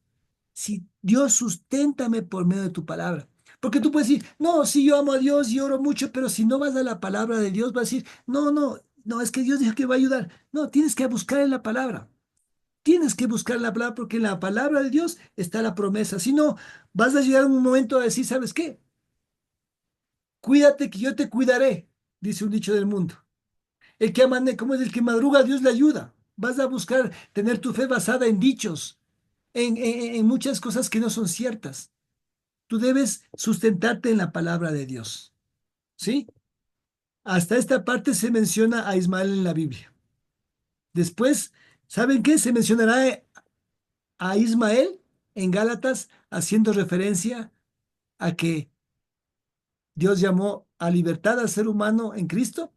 si Dios susténtame por medio de tu palabra. Porque tú puedes decir, no, sí, yo amo a Dios y oro mucho, pero si no vas a la palabra de Dios, vas a decir, no, no, no, es que Dios dijo que va a ayudar. No, tienes que buscar en la palabra. Tienes que buscar la palabra porque en la palabra de Dios está la promesa. Si no, vas a llegar a un momento a decir, ¿sabes qué? Cuídate que yo te cuidaré, dice un dicho del mundo. El que como es el que madruga, Dios le ayuda. Vas a buscar tener tu fe basada en dichos, en muchas cosas que no son ciertas. Tú debes sustentarte en la palabra de Dios. ¿Sí? Hasta esta parte se menciona a Ismael en la Biblia. Después, ¿saben qué? Se mencionará a Ismael en Gálatas haciendo referencia a que Dios llamó a libertad al ser humano en Cristo,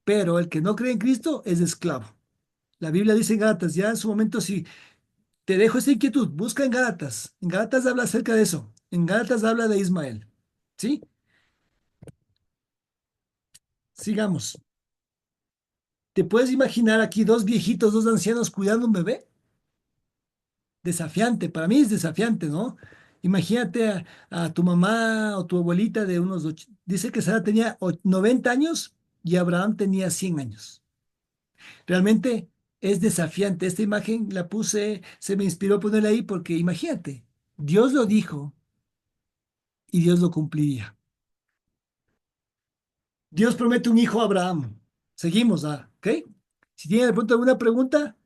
pero el que no cree en Cristo es esclavo. La Biblia dice en Gálatas, ya en su momento, si te dejo esa inquietud, busca en Gálatas. En Gálatas habla acerca de eso. En Gálatas habla de Ismael. ¿Sí? Sigamos. ¿Te puedes imaginar aquí dos viejitos, dos ancianos cuidando un bebé? desafiante, para mí es desafiante, ¿no? Imagínate a tu mamá o tu abuelita de dice que Sara tenía 90 años y Abraham tenía 100 años. Realmente es desafiante. Esta imagen la puse, se me inspiró ponerla ahí porque imagínate, Dios lo dijo y Dios lo cumpliría. Dios promete un hijo a Abraham. Seguimos, ¿ok? Si tienen de pronto alguna pregunta,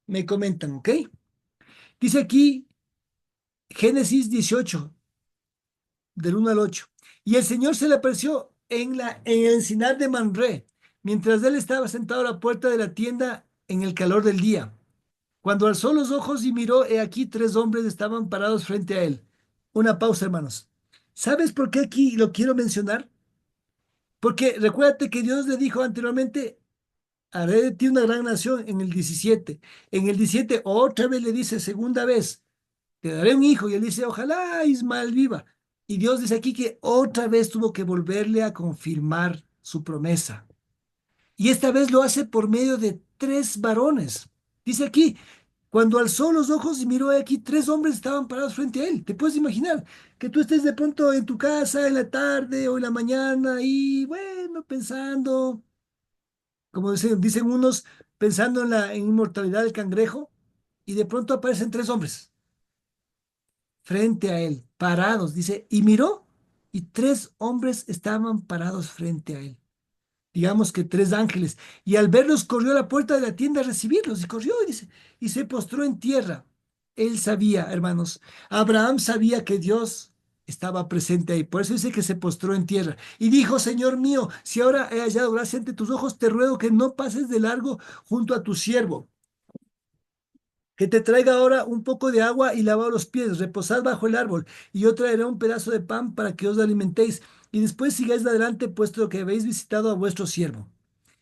me comentan, ¿ok? Dice aquí Génesis 18, del 1 al 8. Y el Señor se le apareció en el encinar de Manré, mientras él estaba sentado a la puerta de la tienda en el calor del día. Cuando alzó los ojos y miró, he aquí tres hombres estaban parados frente a él. Una pausa, hermanos. ¿Sabes por qué aquí lo quiero mencionar? Porque recuérdate que Dios le dijo anteriormente, haré de ti una gran nación en el 17. En el 17 otra vez le dice, segunda vez, te daré un hijo. Y él dice, ojalá Ismael viva. Y Dios dice aquí que otra vez tuvo que volverle a confirmar su promesa. Y esta vez lo hace por medio de tres varones. Dice aquí, cuando alzó los ojos y miró aquí, tres hombres estaban parados frente a él. ¿Te puedes imaginar que tú estés de pronto en tu casa en la tarde o en la mañana y bueno, pensando, como dicen unos, pensando en la inmortalidad del cangrejo y de pronto aparecen tres hombres frente a él, parados, dice, y miró y tres hombres estaban parados frente a él, digamos que tres ángeles, y al verlos corrió a la puerta de la tienda a recibirlos, y corrió, y dice, y se postró en tierra. Él sabía, hermanos, Abraham sabía que Dios estaba presente ahí, por eso dice que se postró en tierra, y dijo, Señor mío, si ahora he hallado gracia ante tus ojos, te ruego que no pases de largo junto a tu siervo, que te traiga ahora un poco de agua y lava los pies, reposad bajo el árbol, y yo traeré un pedazo de pan para que os alimentéis, y después sigáis adelante, puesto que habéis visitado a vuestro siervo.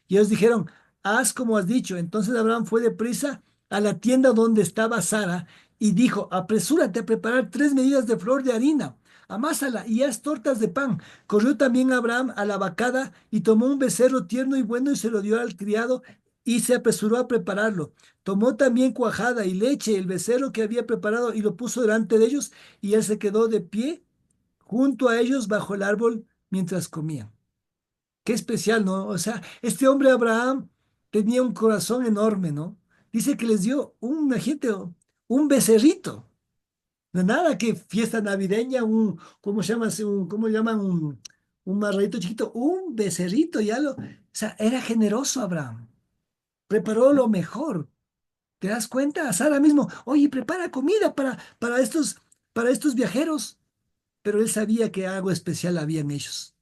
Y ellos dijeron, haz como has dicho. Entonces Abraham fue deprisa a la tienda donde estaba Sara y dijo, apresúrate a preparar 3 medidas de flor de harina, amásala y haz tortas de pan. Corrió también Abraham a la vacada y tomó un becerro tierno y bueno y se lo dio al criado y se apresuró a prepararlo. Tomó también cuajada y leche, el becerro que había preparado y lo puso delante de ellos y él se quedó de pie junto a ellos bajo el árbol mientras comían. Qué especial, ¿no? O sea, este hombre Abraham tenía un corazón enorme, ¿no? Dice que les dio gente, un becerrito. No, nada que fiesta navideña, ¿cómo se llama? ¿Cómo llaman? Un marradito chiquito, un becerrito, o sea, era generoso Abraham. Preparó lo mejor. ¿Te das cuenta? A Sara mismo, oye, prepara comida para estos viajeros. Pero él sabía que algo especial había en ellos.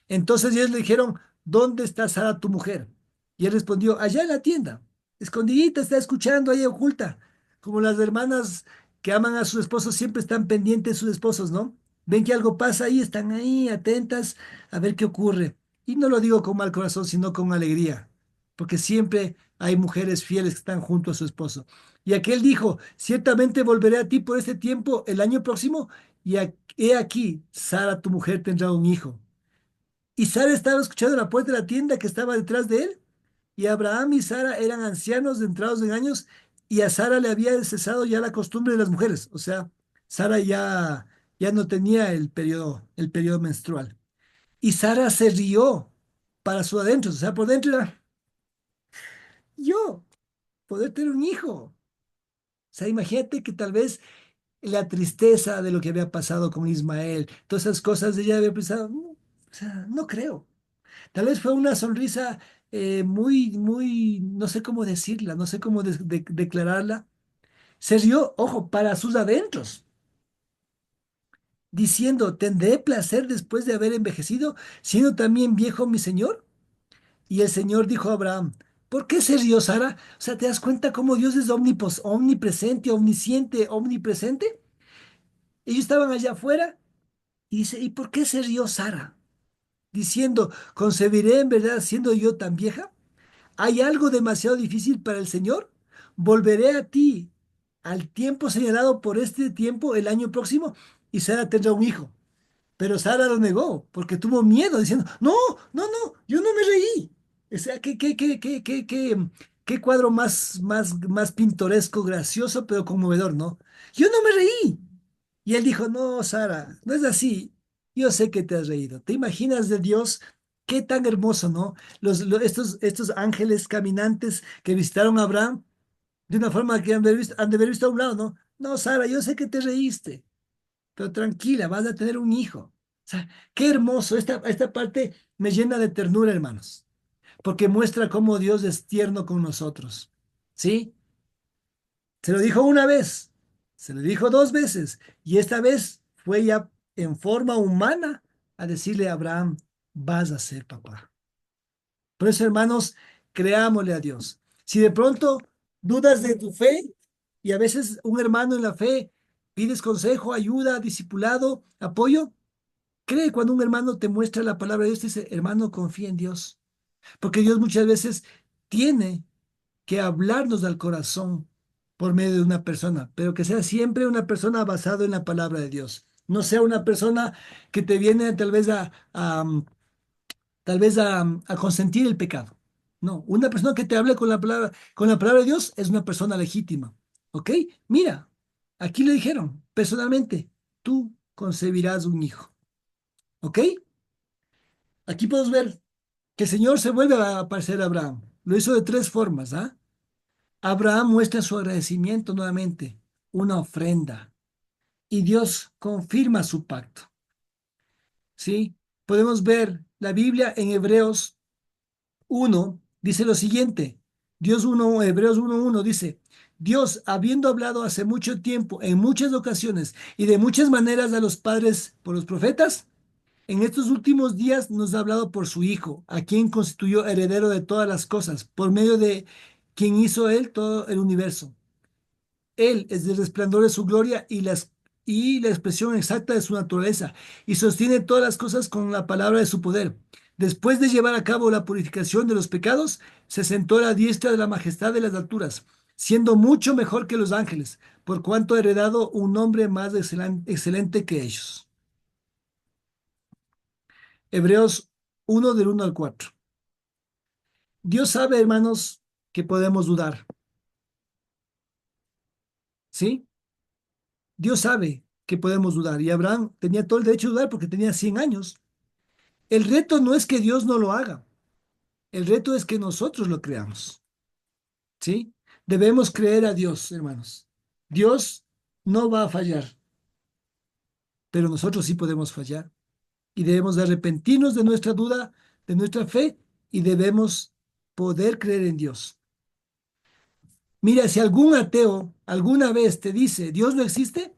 Entonces ellos le dijeron, ¿dónde está Sara tu mujer? Y él respondió, allá en la tienda, escondidita, está escuchando ahí oculta. Como las hermanas que aman a sus esposos siempre están pendientes de sus esposos, ¿no? Ven que algo pasa ahí, están ahí atentas a ver qué ocurre. Y no lo digo con mal corazón, sino con alegría, porque siempre hay mujeres fieles que están junto a su esposo. Y aquel dijo, ciertamente volveré a ti por este tiempo el año próximo, y he aquí, Sara tu mujer tendrá un hijo. Y Sara estaba escuchando en la puerta de la tienda que estaba detrás de él. Y Abraham y Sara eran ancianos de entrados en años y a Sara le había cesado ya la costumbre de las mujeres. O sea, Sara ya no tenía el periodo menstrual. Y Sara se rió para su adentro. O sea, por dentro era yo, poder tener un hijo. O sea, imagínate que tal vez la tristeza de lo que había pasado con Ismael, todas esas cosas, ella había pensado, "No, o sea, no creo. Tal vez fue una sonrisa muy, muy, no sé cómo decirla, no sé cómo declararla. Se rió, ojo, para sus adentros, diciendo, ¿tendré placer después de haber envejecido, siendo también viejo mi señor? Y el Señor dijo a Abraham, ¿por qué se rió Sara? O sea, ¿te das cuenta cómo Dios es omnipresente, omnisciente, omnipresente? Ellos estaban allá afuera y dice, ¿y por qué se rió Sara? Diciendo, ¿concebiré en verdad siendo yo tan vieja? ¿Hay algo demasiado difícil para el Señor? Volveré a ti al tiempo señalado por este tiempo, el año próximo, y Sara tendrá un hijo. Pero Sara lo negó porque tuvo miedo, diciendo, no, no, no, yo no me reí. O sea, qué qué cuadro más pintoresco, gracioso, pero conmovedor, ¿no? Yo no me reí. Y él dijo, no, Sara, no es así. Yo sé que te has reído. ¿Te imaginas de Dios? Qué tan hermoso, ¿no? Estos ángeles caminantes que visitaron a Abraham de una forma que han de haber visto a un lado, ¿no? No, Sara, yo sé que te reíste, pero tranquila, vas a tener un hijo. O sea, qué hermoso. Esta parte me llena de ternura, hermanos, porque muestra cómo Dios es tierno con nosotros. ¿Sí? Se lo dijo una vez, se lo dijo dos veces, y esta vez fue ya en forma humana a decirle a Abraham, vas a ser papá. Por eso, hermanos, creámosle a Dios. Si de pronto dudas de tu fe, y a veces un hermano en la fe pides consejo, ayuda, discipulado, apoyo, cree cuando un hermano te muestra la palabra de Dios, te dice, hermano, confía en Dios. Porque Dios muchas veces tiene que hablarnos al corazón por medio de una persona, pero que sea siempre una persona basada en la palabra de Dios. No sea una persona que te viene tal vez a consentir el pecado. No, una persona que te hable con la palabra de Dios es una persona legítima. ¿Ok? Mira, aquí le dijeron, personalmente, tú concebirás un hijo. ¿Ok? Aquí podemos ver que el Señor se vuelve a aparecer a Abraham. Lo hizo de tres formas, ¿ah? Abraham muestra su agradecimiento nuevamente, una ofrenda, y Dios confirma su pacto. ¿Sí? Podemos ver la Biblia en Hebreos 1, dice lo siguiente. Hebreos 1:1 dice, Dios, habiendo hablado hace mucho tiempo, en muchas ocasiones y de muchas maneras a los padres por los profetas, en estos últimos días nos ha hablado por su Hijo, a quien constituyó heredero de todas las cosas, por medio de quien hizo él todo el universo. Él es el resplandor de su gloria y la expresión exacta de su naturaleza, y sostiene todas las cosas con la palabra de su poder. Después de llevar a cabo la purificación de los pecados, se sentó a la diestra de la majestad de las alturas, siendo mucho mejor que los ángeles, por cuanto ha heredado un nombre más excelente que ellos. Hebreos 1 del 1 al 4. Dios sabe, hermanos, que podemos dudar, ¿sí? Dios sabe que podemos dudar, y Abraham tenía todo el derecho a dudar porque tenía 100 años. El reto no es que Dios no lo haga, el reto es que nosotros lo creamos, ¿sí? Debemos creer a Dios, hermanos. Dios no va a fallar, pero nosotros sí podemos fallar y debemos de arrepentirnos de nuestra duda, de nuestra fe y debemos poder creer en Dios. Mira, si algún ateo alguna vez te dice Dios no existe,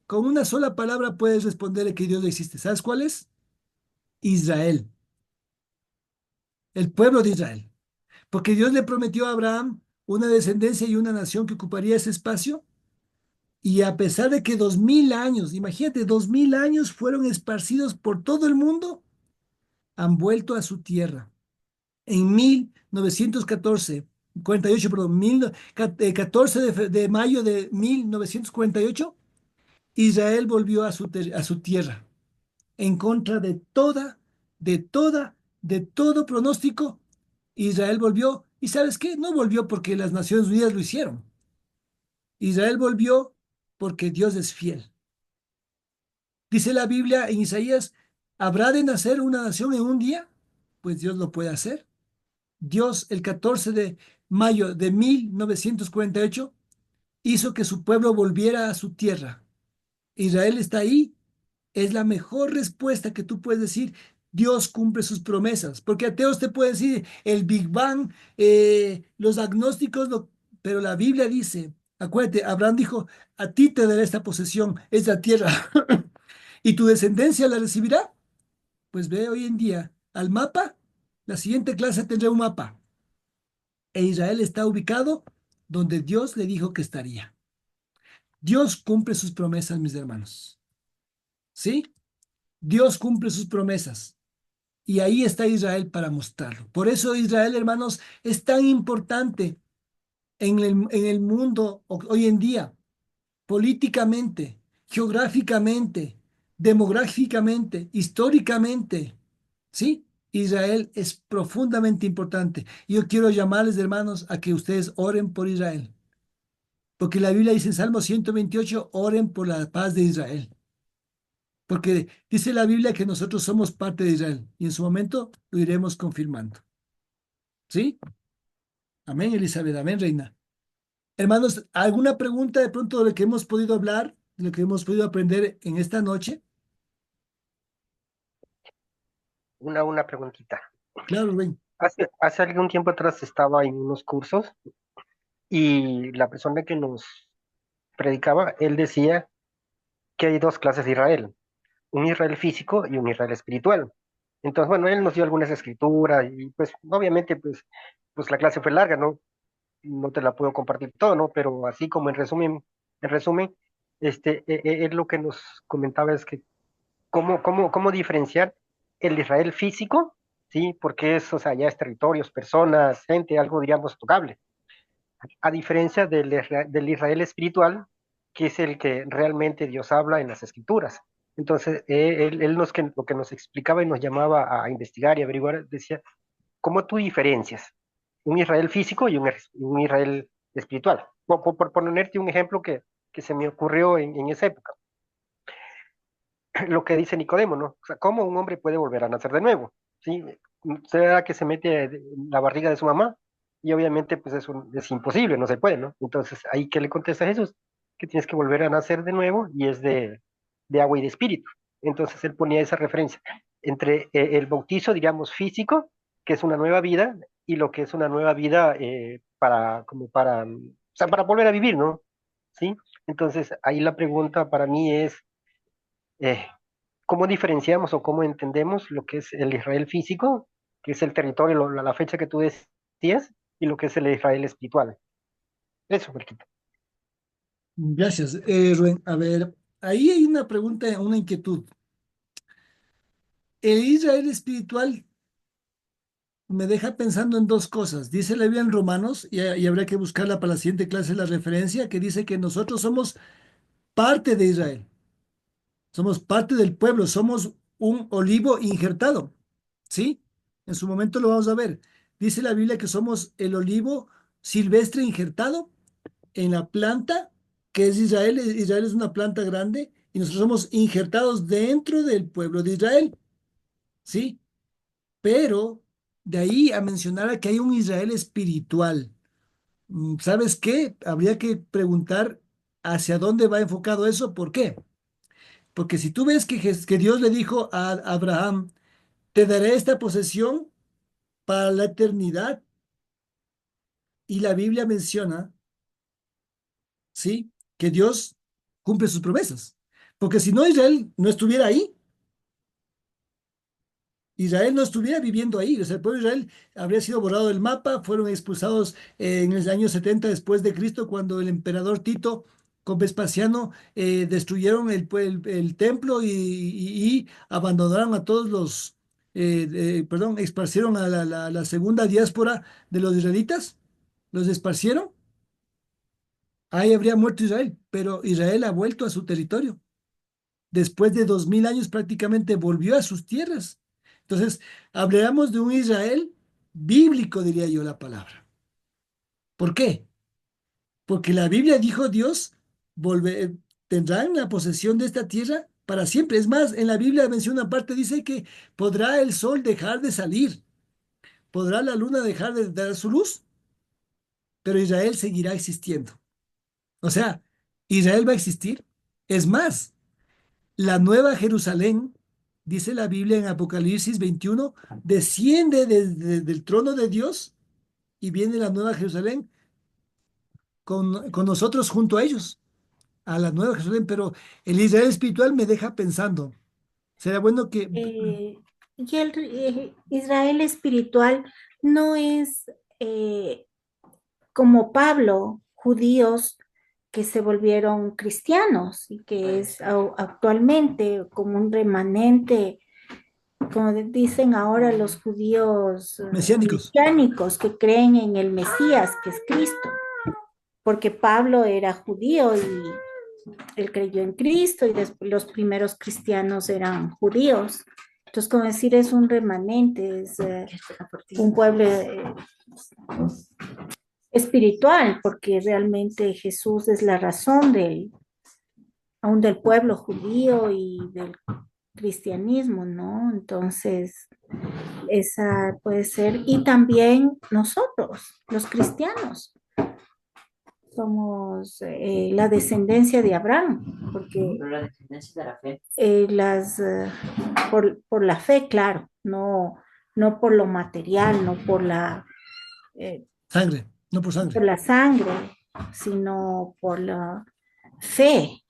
con una sola palabra puedes responderle que Dios no existe. ¿Sabes cuál es? Israel, el pueblo de Israel. Porque Dios le prometió a Abraham una descendencia y una nación que ocuparía ese espacio. Y a pesar de que 2000 años, imagínate, 2000 años fueron esparcidos por todo el mundo, han vuelto a su tierra. En 1914, 48, perdón, 14 de mayo de 1948, Israel volvió a su tierra en contra de todo pronóstico. Israel volvió, y ¿sabes qué? No volvió porque las Naciones Unidas lo hicieron. Israel volvió porque Dios es fiel. Dice la Biblia en Isaías, ¿habrá de nacer una nación en un día? Pues Dios lo puede hacer. Dios, el 14 de mayo de 1948, hizo que su pueblo volviera a su tierra. Israel está ahí. Es la mejor respuesta que tú puedes decir. Dios cumple sus promesas, porque ateos te pueden decir el Big Bang, los agnósticos, pero la Biblia dice, acuérdate, Abraham dijo, a ti te daré esta posesión, es la tierra, y tu descendencia la recibirá. Pues ve hoy en día al mapa, la siguiente clase tendrá un mapa, e Israel está ubicado donde Dios le dijo que estaría. Dios cumple sus promesas, mis hermanos, ¿sí? Dios cumple sus promesas. Y ahí está Israel para mostrarlo. Por eso Israel, hermanos, es tan importante en el mundo hoy en día, políticamente, geográficamente, demográficamente, históricamente, ¿sí? Israel es profundamente importante. Yo quiero llamarles, hermanos, a que ustedes oren por Israel. Porque la Biblia dice en Salmo 128, oren por la paz de Israel. Porque dice la Biblia que nosotros somos parte de Israel y en su momento lo iremos confirmando. ¿Sí? Amén, Elizabeth. Amén, Reina. Hermanos, ¿alguna pregunta de pronto de lo que hemos podido hablar, de lo que hemos podido aprender en esta noche? Una preguntita. Claro, Rubén. Hace algún tiempo atrás estaba en unos cursos y la persona que nos predicaba, él decía que hay dos clases de Israel, un Israel físico y un Israel espiritual. Entonces, bueno, él nos dio algunas escrituras y pues obviamente pues la clase fue larga, ¿no? No te la puedo compartir todo, ¿no? Pero así como en resumen, él lo que nos comentaba es que cómo diferenciar el Israel físico, ¿sí? Porque es, o sea, ya es territorios, personas, gente, algo diríamos tocable, a diferencia del Israel espiritual, que es el que realmente Dios habla en las escrituras. Entonces, lo que nos explicaba y nos llamaba a investigar y averiguar, decía, ¿cómo tú diferencias un Israel físico y un Israel espiritual? Por ponerte un ejemplo que se me ocurrió en esa época, lo que dice Nicodemo, ¿no? O sea, ¿cómo un hombre puede volver a nacer de nuevo? ¿Sí? Será que se mete en la barriga de su mamá y obviamente pues eso es imposible, no se puede, ¿no? Entonces, ahí que le contesta a Jesús, que tienes que volver a nacer de nuevo y es de agua y de espíritu. Entonces él ponía esa referencia entre el bautizo, digamos, físico, que es una nueva vida, y lo que es una nueva vida o sea, para volver a vivir, ¿no? ¿Sí? Entonces, ahí la pregunta para mí es, eh, ¿cómo diferenciamos o cómo entendemos lo que es el Israel físico, que es el territorio, la fecha que tú decías, y lo que es el Israel espiritual? Eso, Marquito. Gracias, Rubén. A ver, ahí hay una pregunta, una inquietud. El Israel espiritual me deja pensando en dos cosas. Dice la Biblia en Romanos, y habrá que buscarla para la siguiente clase, la referencia, que dice que nosotros somos parte de Israel, somos parte del pueblo, somos un olivo injertado, ¿sí? En su momento lo vamos a ver. Dice la Biblia que somos el olivo silvestre injertado en la planta que es Israel. Israel es una planta grande y nosotros somos injertados dentro del pueblo de Israel, ¿sí? Pero de ahí a mencionar a que hay un Israel espiritual. ¿Sabes qué? Habría que preguntar hacia dónde va enfocado eso. ¿Por qué? Porque si tú ves que Dios le dijo a Abraham, te daré esta posesión para la eternidad, y la Biblia menciona, ¿sí? Que Dios cumple sus promesas. Porque si no, Israel no estuviera ahí. Israel no estuviera viviendo ahí. O sea, el pueblo de Israel habría sido borrado del mapa, fueron expulsados en el año 70 después de Cristo, cuando el emperador Tito con Vespasiano destruyeron el templo y abandonaron a todos perdón, esparcieron a la segunda diáspora de los israelitas, los esparcieron. Ahí habría muerto Israel, pero Israel ha vuelto a su territorio. Después de 2000 años prácticamente volvió a sus tierras. Entonces, hablaremos de un Israel bíblico, diría yo la palabra. ¿Por qué? Porque la Biblia dijo Dios, tendrán la posesión de esta tierra para siempre. Es más, en la Biblia menciona una parte, dice que podrá el sol dejar de salir, podrá la luna dejar de dar su luz, pero Israel seguirá existiendo. O sea, Israel va a existir. Es más, la nueva Jerusalén, dice la Biblia en Apocalipsis 21, desciende del trono de Dios y viene la nueva Jerusalén con nosotros junto a ellos, a la nueva Jerusalén. Pero el Israel espiritual me deja pensando, será bueno que... Y el Israel espiritual no es como Pablo, judíos que se volvieron cristianos y que es actualmente como un remanente, como dicen ahora los judíos Mesiánicos. mesiánicos que creen en el Mesías, que es Cristo, porque Pablo era judío y él creyó en Cristo y después los primeros cristianos eran judíos. Entonces, como decir, es un remanente, es un pueblo espiritual, porque realmente Jesús es la razón aún del pueblo judío y del cristianismo, ¿no? Entonces, esa puede ser, y también nosotros, los cristianos, somos la descendencia de Abraham, porque Pero la descendencia de la fe. por la fe, claro, no por lo material, no eh, Sangre, no por por sangre. la sangre, sino por la fe,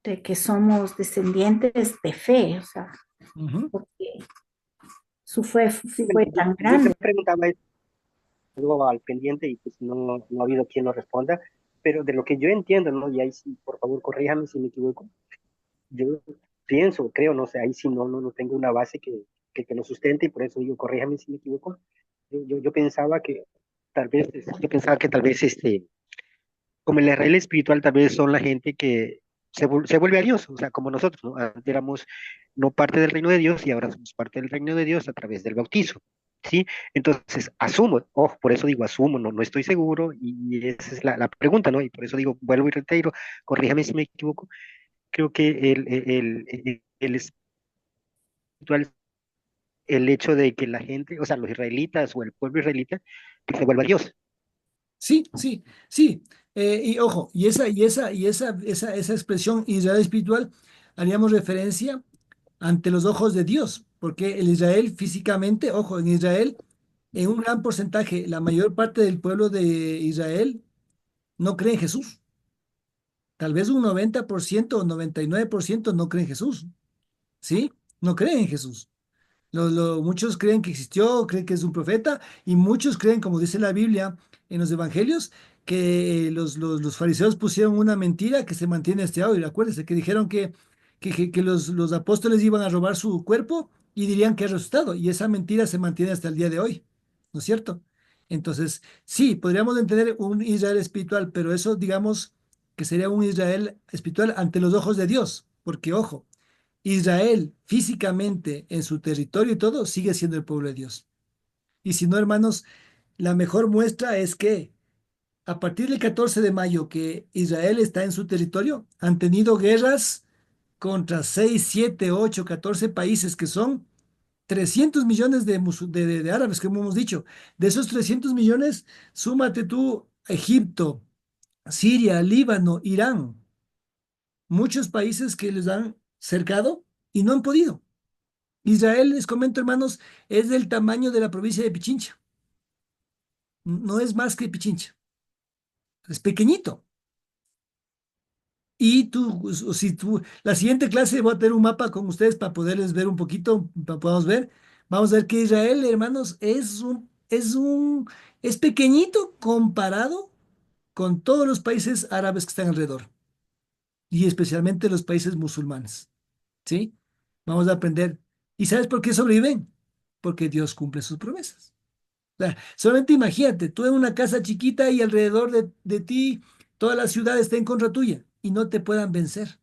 de que somos descendientes de fe, o sea, Ujú. porque su fe Sí, bueno, fue tan yo te grande. preguntaba algo al pendiente y pues no ha habido quien lo responda, pero de lo que yo entiendo, ¿no? Y ahí sí, por favor, corríjame si me equivoco. Yo pienso, creo, no sé, ahí sí no tengo una base que lo sustente y por eso digo, corríjame si me equivoco. Yo pensaba que yo pensaba que tal vez como el Israel espiritual tal vez son la gente que se vuelve a Dios, o sea, como nosotros, ¿no? Antes éramos no parte del reino de Dios y ahora somos parte del reino de Dios a través del bautizo, ¿sí? Entonces, asumo, por eso digo asumo, no estoy seguro y esa es la pregunta, ¿no? Y por eso digo, vuelvo y reitero, corríjame si me equivoco, creo que el espiritual, el hecho de que la gente, o sea, los israelitas o el pueblo israelita, que se vuelva a Dios. Sí, sí, sí. Y ojo, esa expresión Israel espiritual, haríamos referencia ante los ojos de Dios, porque el Israel físicamente, ojo, en Israel, en un gran porcentaje, la mayor parte del pueblo de Israel no cree en Jesús. Tal vez un 90% o 99% no cree en Jesús, ¿sí? No creen en Jesús. Muchos creen que existió, creen que es un profeta, y muchos creen, como dice la Biblia en los evangelios, que los fariseos pusieron una mentira que se mantiene hasta hoy. Acuérdense que dijeron que los apóstoles iban a robar su cuerpo y dirían que ha resucitado, y esa mentira se mantiene hasta el día de hoy, ¿no es cierto? Entonces, sí, podríamos entender un Israel espiritual, pero eso, digamos, que sería un Israel espiritual ante los ojos de Dios, porque, ojo, Israel físicamente en su territorio y todo sigue siendo el pueblo de Dios. Y si no, hermanos, la mejor muestra es que a partir del 14 de mayo que Israel está en su territorio, han tenido guerras contra 6, 7, 8, 14 países que son 300 millones de árabes, como hemos dicho. De esos 300 millones, súmate tú Egipto, Siria, Líbano, Irán, muchos países que les han cercado y no han podido. Israel, les comento, hermanos, es del tamaño de la provincia de Pichincha. No es más que Pichincha. Es pequeñito. Y si tú, la siguiente clase voy a tener un mapa con ustedes para poderles ver un poquito, para podamos ver. Vamos a ver que Israel, hermanos, es pequeñito comparado con todos los países árabes que están alrededor. Y especialmente los países musulmanes. ¿Sí? Vamos a aprender. ¿Y sabes por qué sobreviven? Porque Dios cumple sus promesas. Sea, solamente imagínate, tú en una casa chiquita y alrededor de ti toda la ciudad está en contra tuya y no te puedan vencer.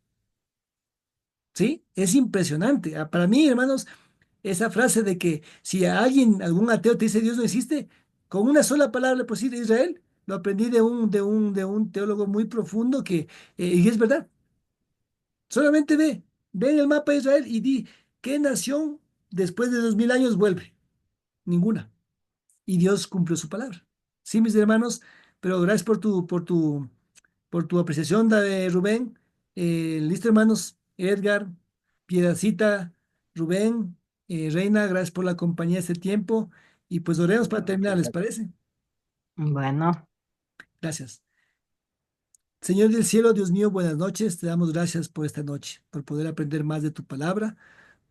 ¿Sí? Es impresionante. Para mí, hermanos, esa frase de que si a alguien, algún ateo te dice Dios no existe, con una sola palabra le puedes decir Israel, lo aprendí de un teólogo muy profundo y es verdad. Solamente ve en el mapa de Israel y di, ¿qué nación después de 2000 años vuelve? Ninguna. Y Dios cumplió su palabra. Sí, mis hermanos, pero gracias por tu apreciación, Rubén. Listo, hermanos, Edgar, Piedacita, Rubén, Reina, gracias por la compañía este tiempo. Y pues oremos para terminar, ¿les parece? Bueno, Gracias. Señor del cielo, Dios mío, buenas noches. Te damos gracias por esta noche, por poder aprender más de tu palabra,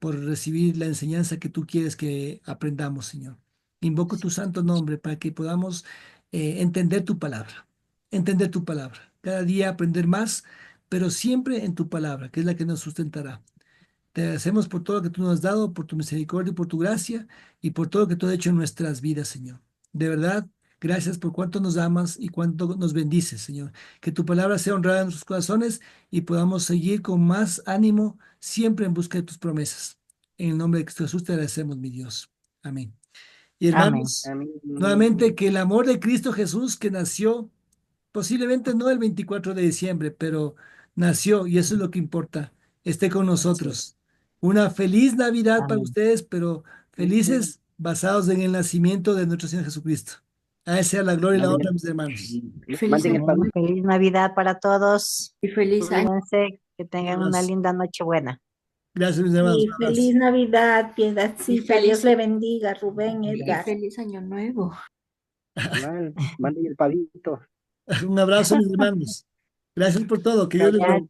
por recibir la enseñanza que tú quieres que aprendamos, Señor. Invoco tu santo nombre para que podamos entender tu palabra. Cada día aprender más, pero siempre en tu palabra, que es la que nos sustentará. Te agradecemos por todo lo que tú nos has dado, por tu misericordia y por tu gracia y por todo lo que tú has hecho en nuestras vidas, Señor. De verdad, gracias por cuánto nos amas y cuánto nos bendices, Señor. Que tu palabra sea honrada en nuestros corazones y podamos seguir con más ánimo siempre en busca de tus promesas. En el nombre de Cristo Jesús te agradecemos, mi Dios. Amén. Y Amén. hermanos, Amén. nuevamente que el amor de Cristo Jesús que nació, posiblemente no el 24 de diciembre, pero nació y eso es lo que importa, esté con nosotros. Una feliz Navidad para Amén. ustedes, pero felices basados en el nacimiento de nuestro Señor Jesucristo. A Él sea la gloria y la honra, Manden, mis hermanos. Feliz manden año el Bueno, pavito. feliz Navidad para todos. y feliz año. Cuídense, que tengan una Gracias, linda noche buena. gracias, mis hermanos. Y Un abrazo. feliz Navidad, Piedadcita. feliz- Dios le bendiga, Rubén, Y Edgar. feliz año nuevo. Igual, manden el pavito. Un abrazo, mis hermanos. Gracias por todo. Que Dios les Ya bendiga.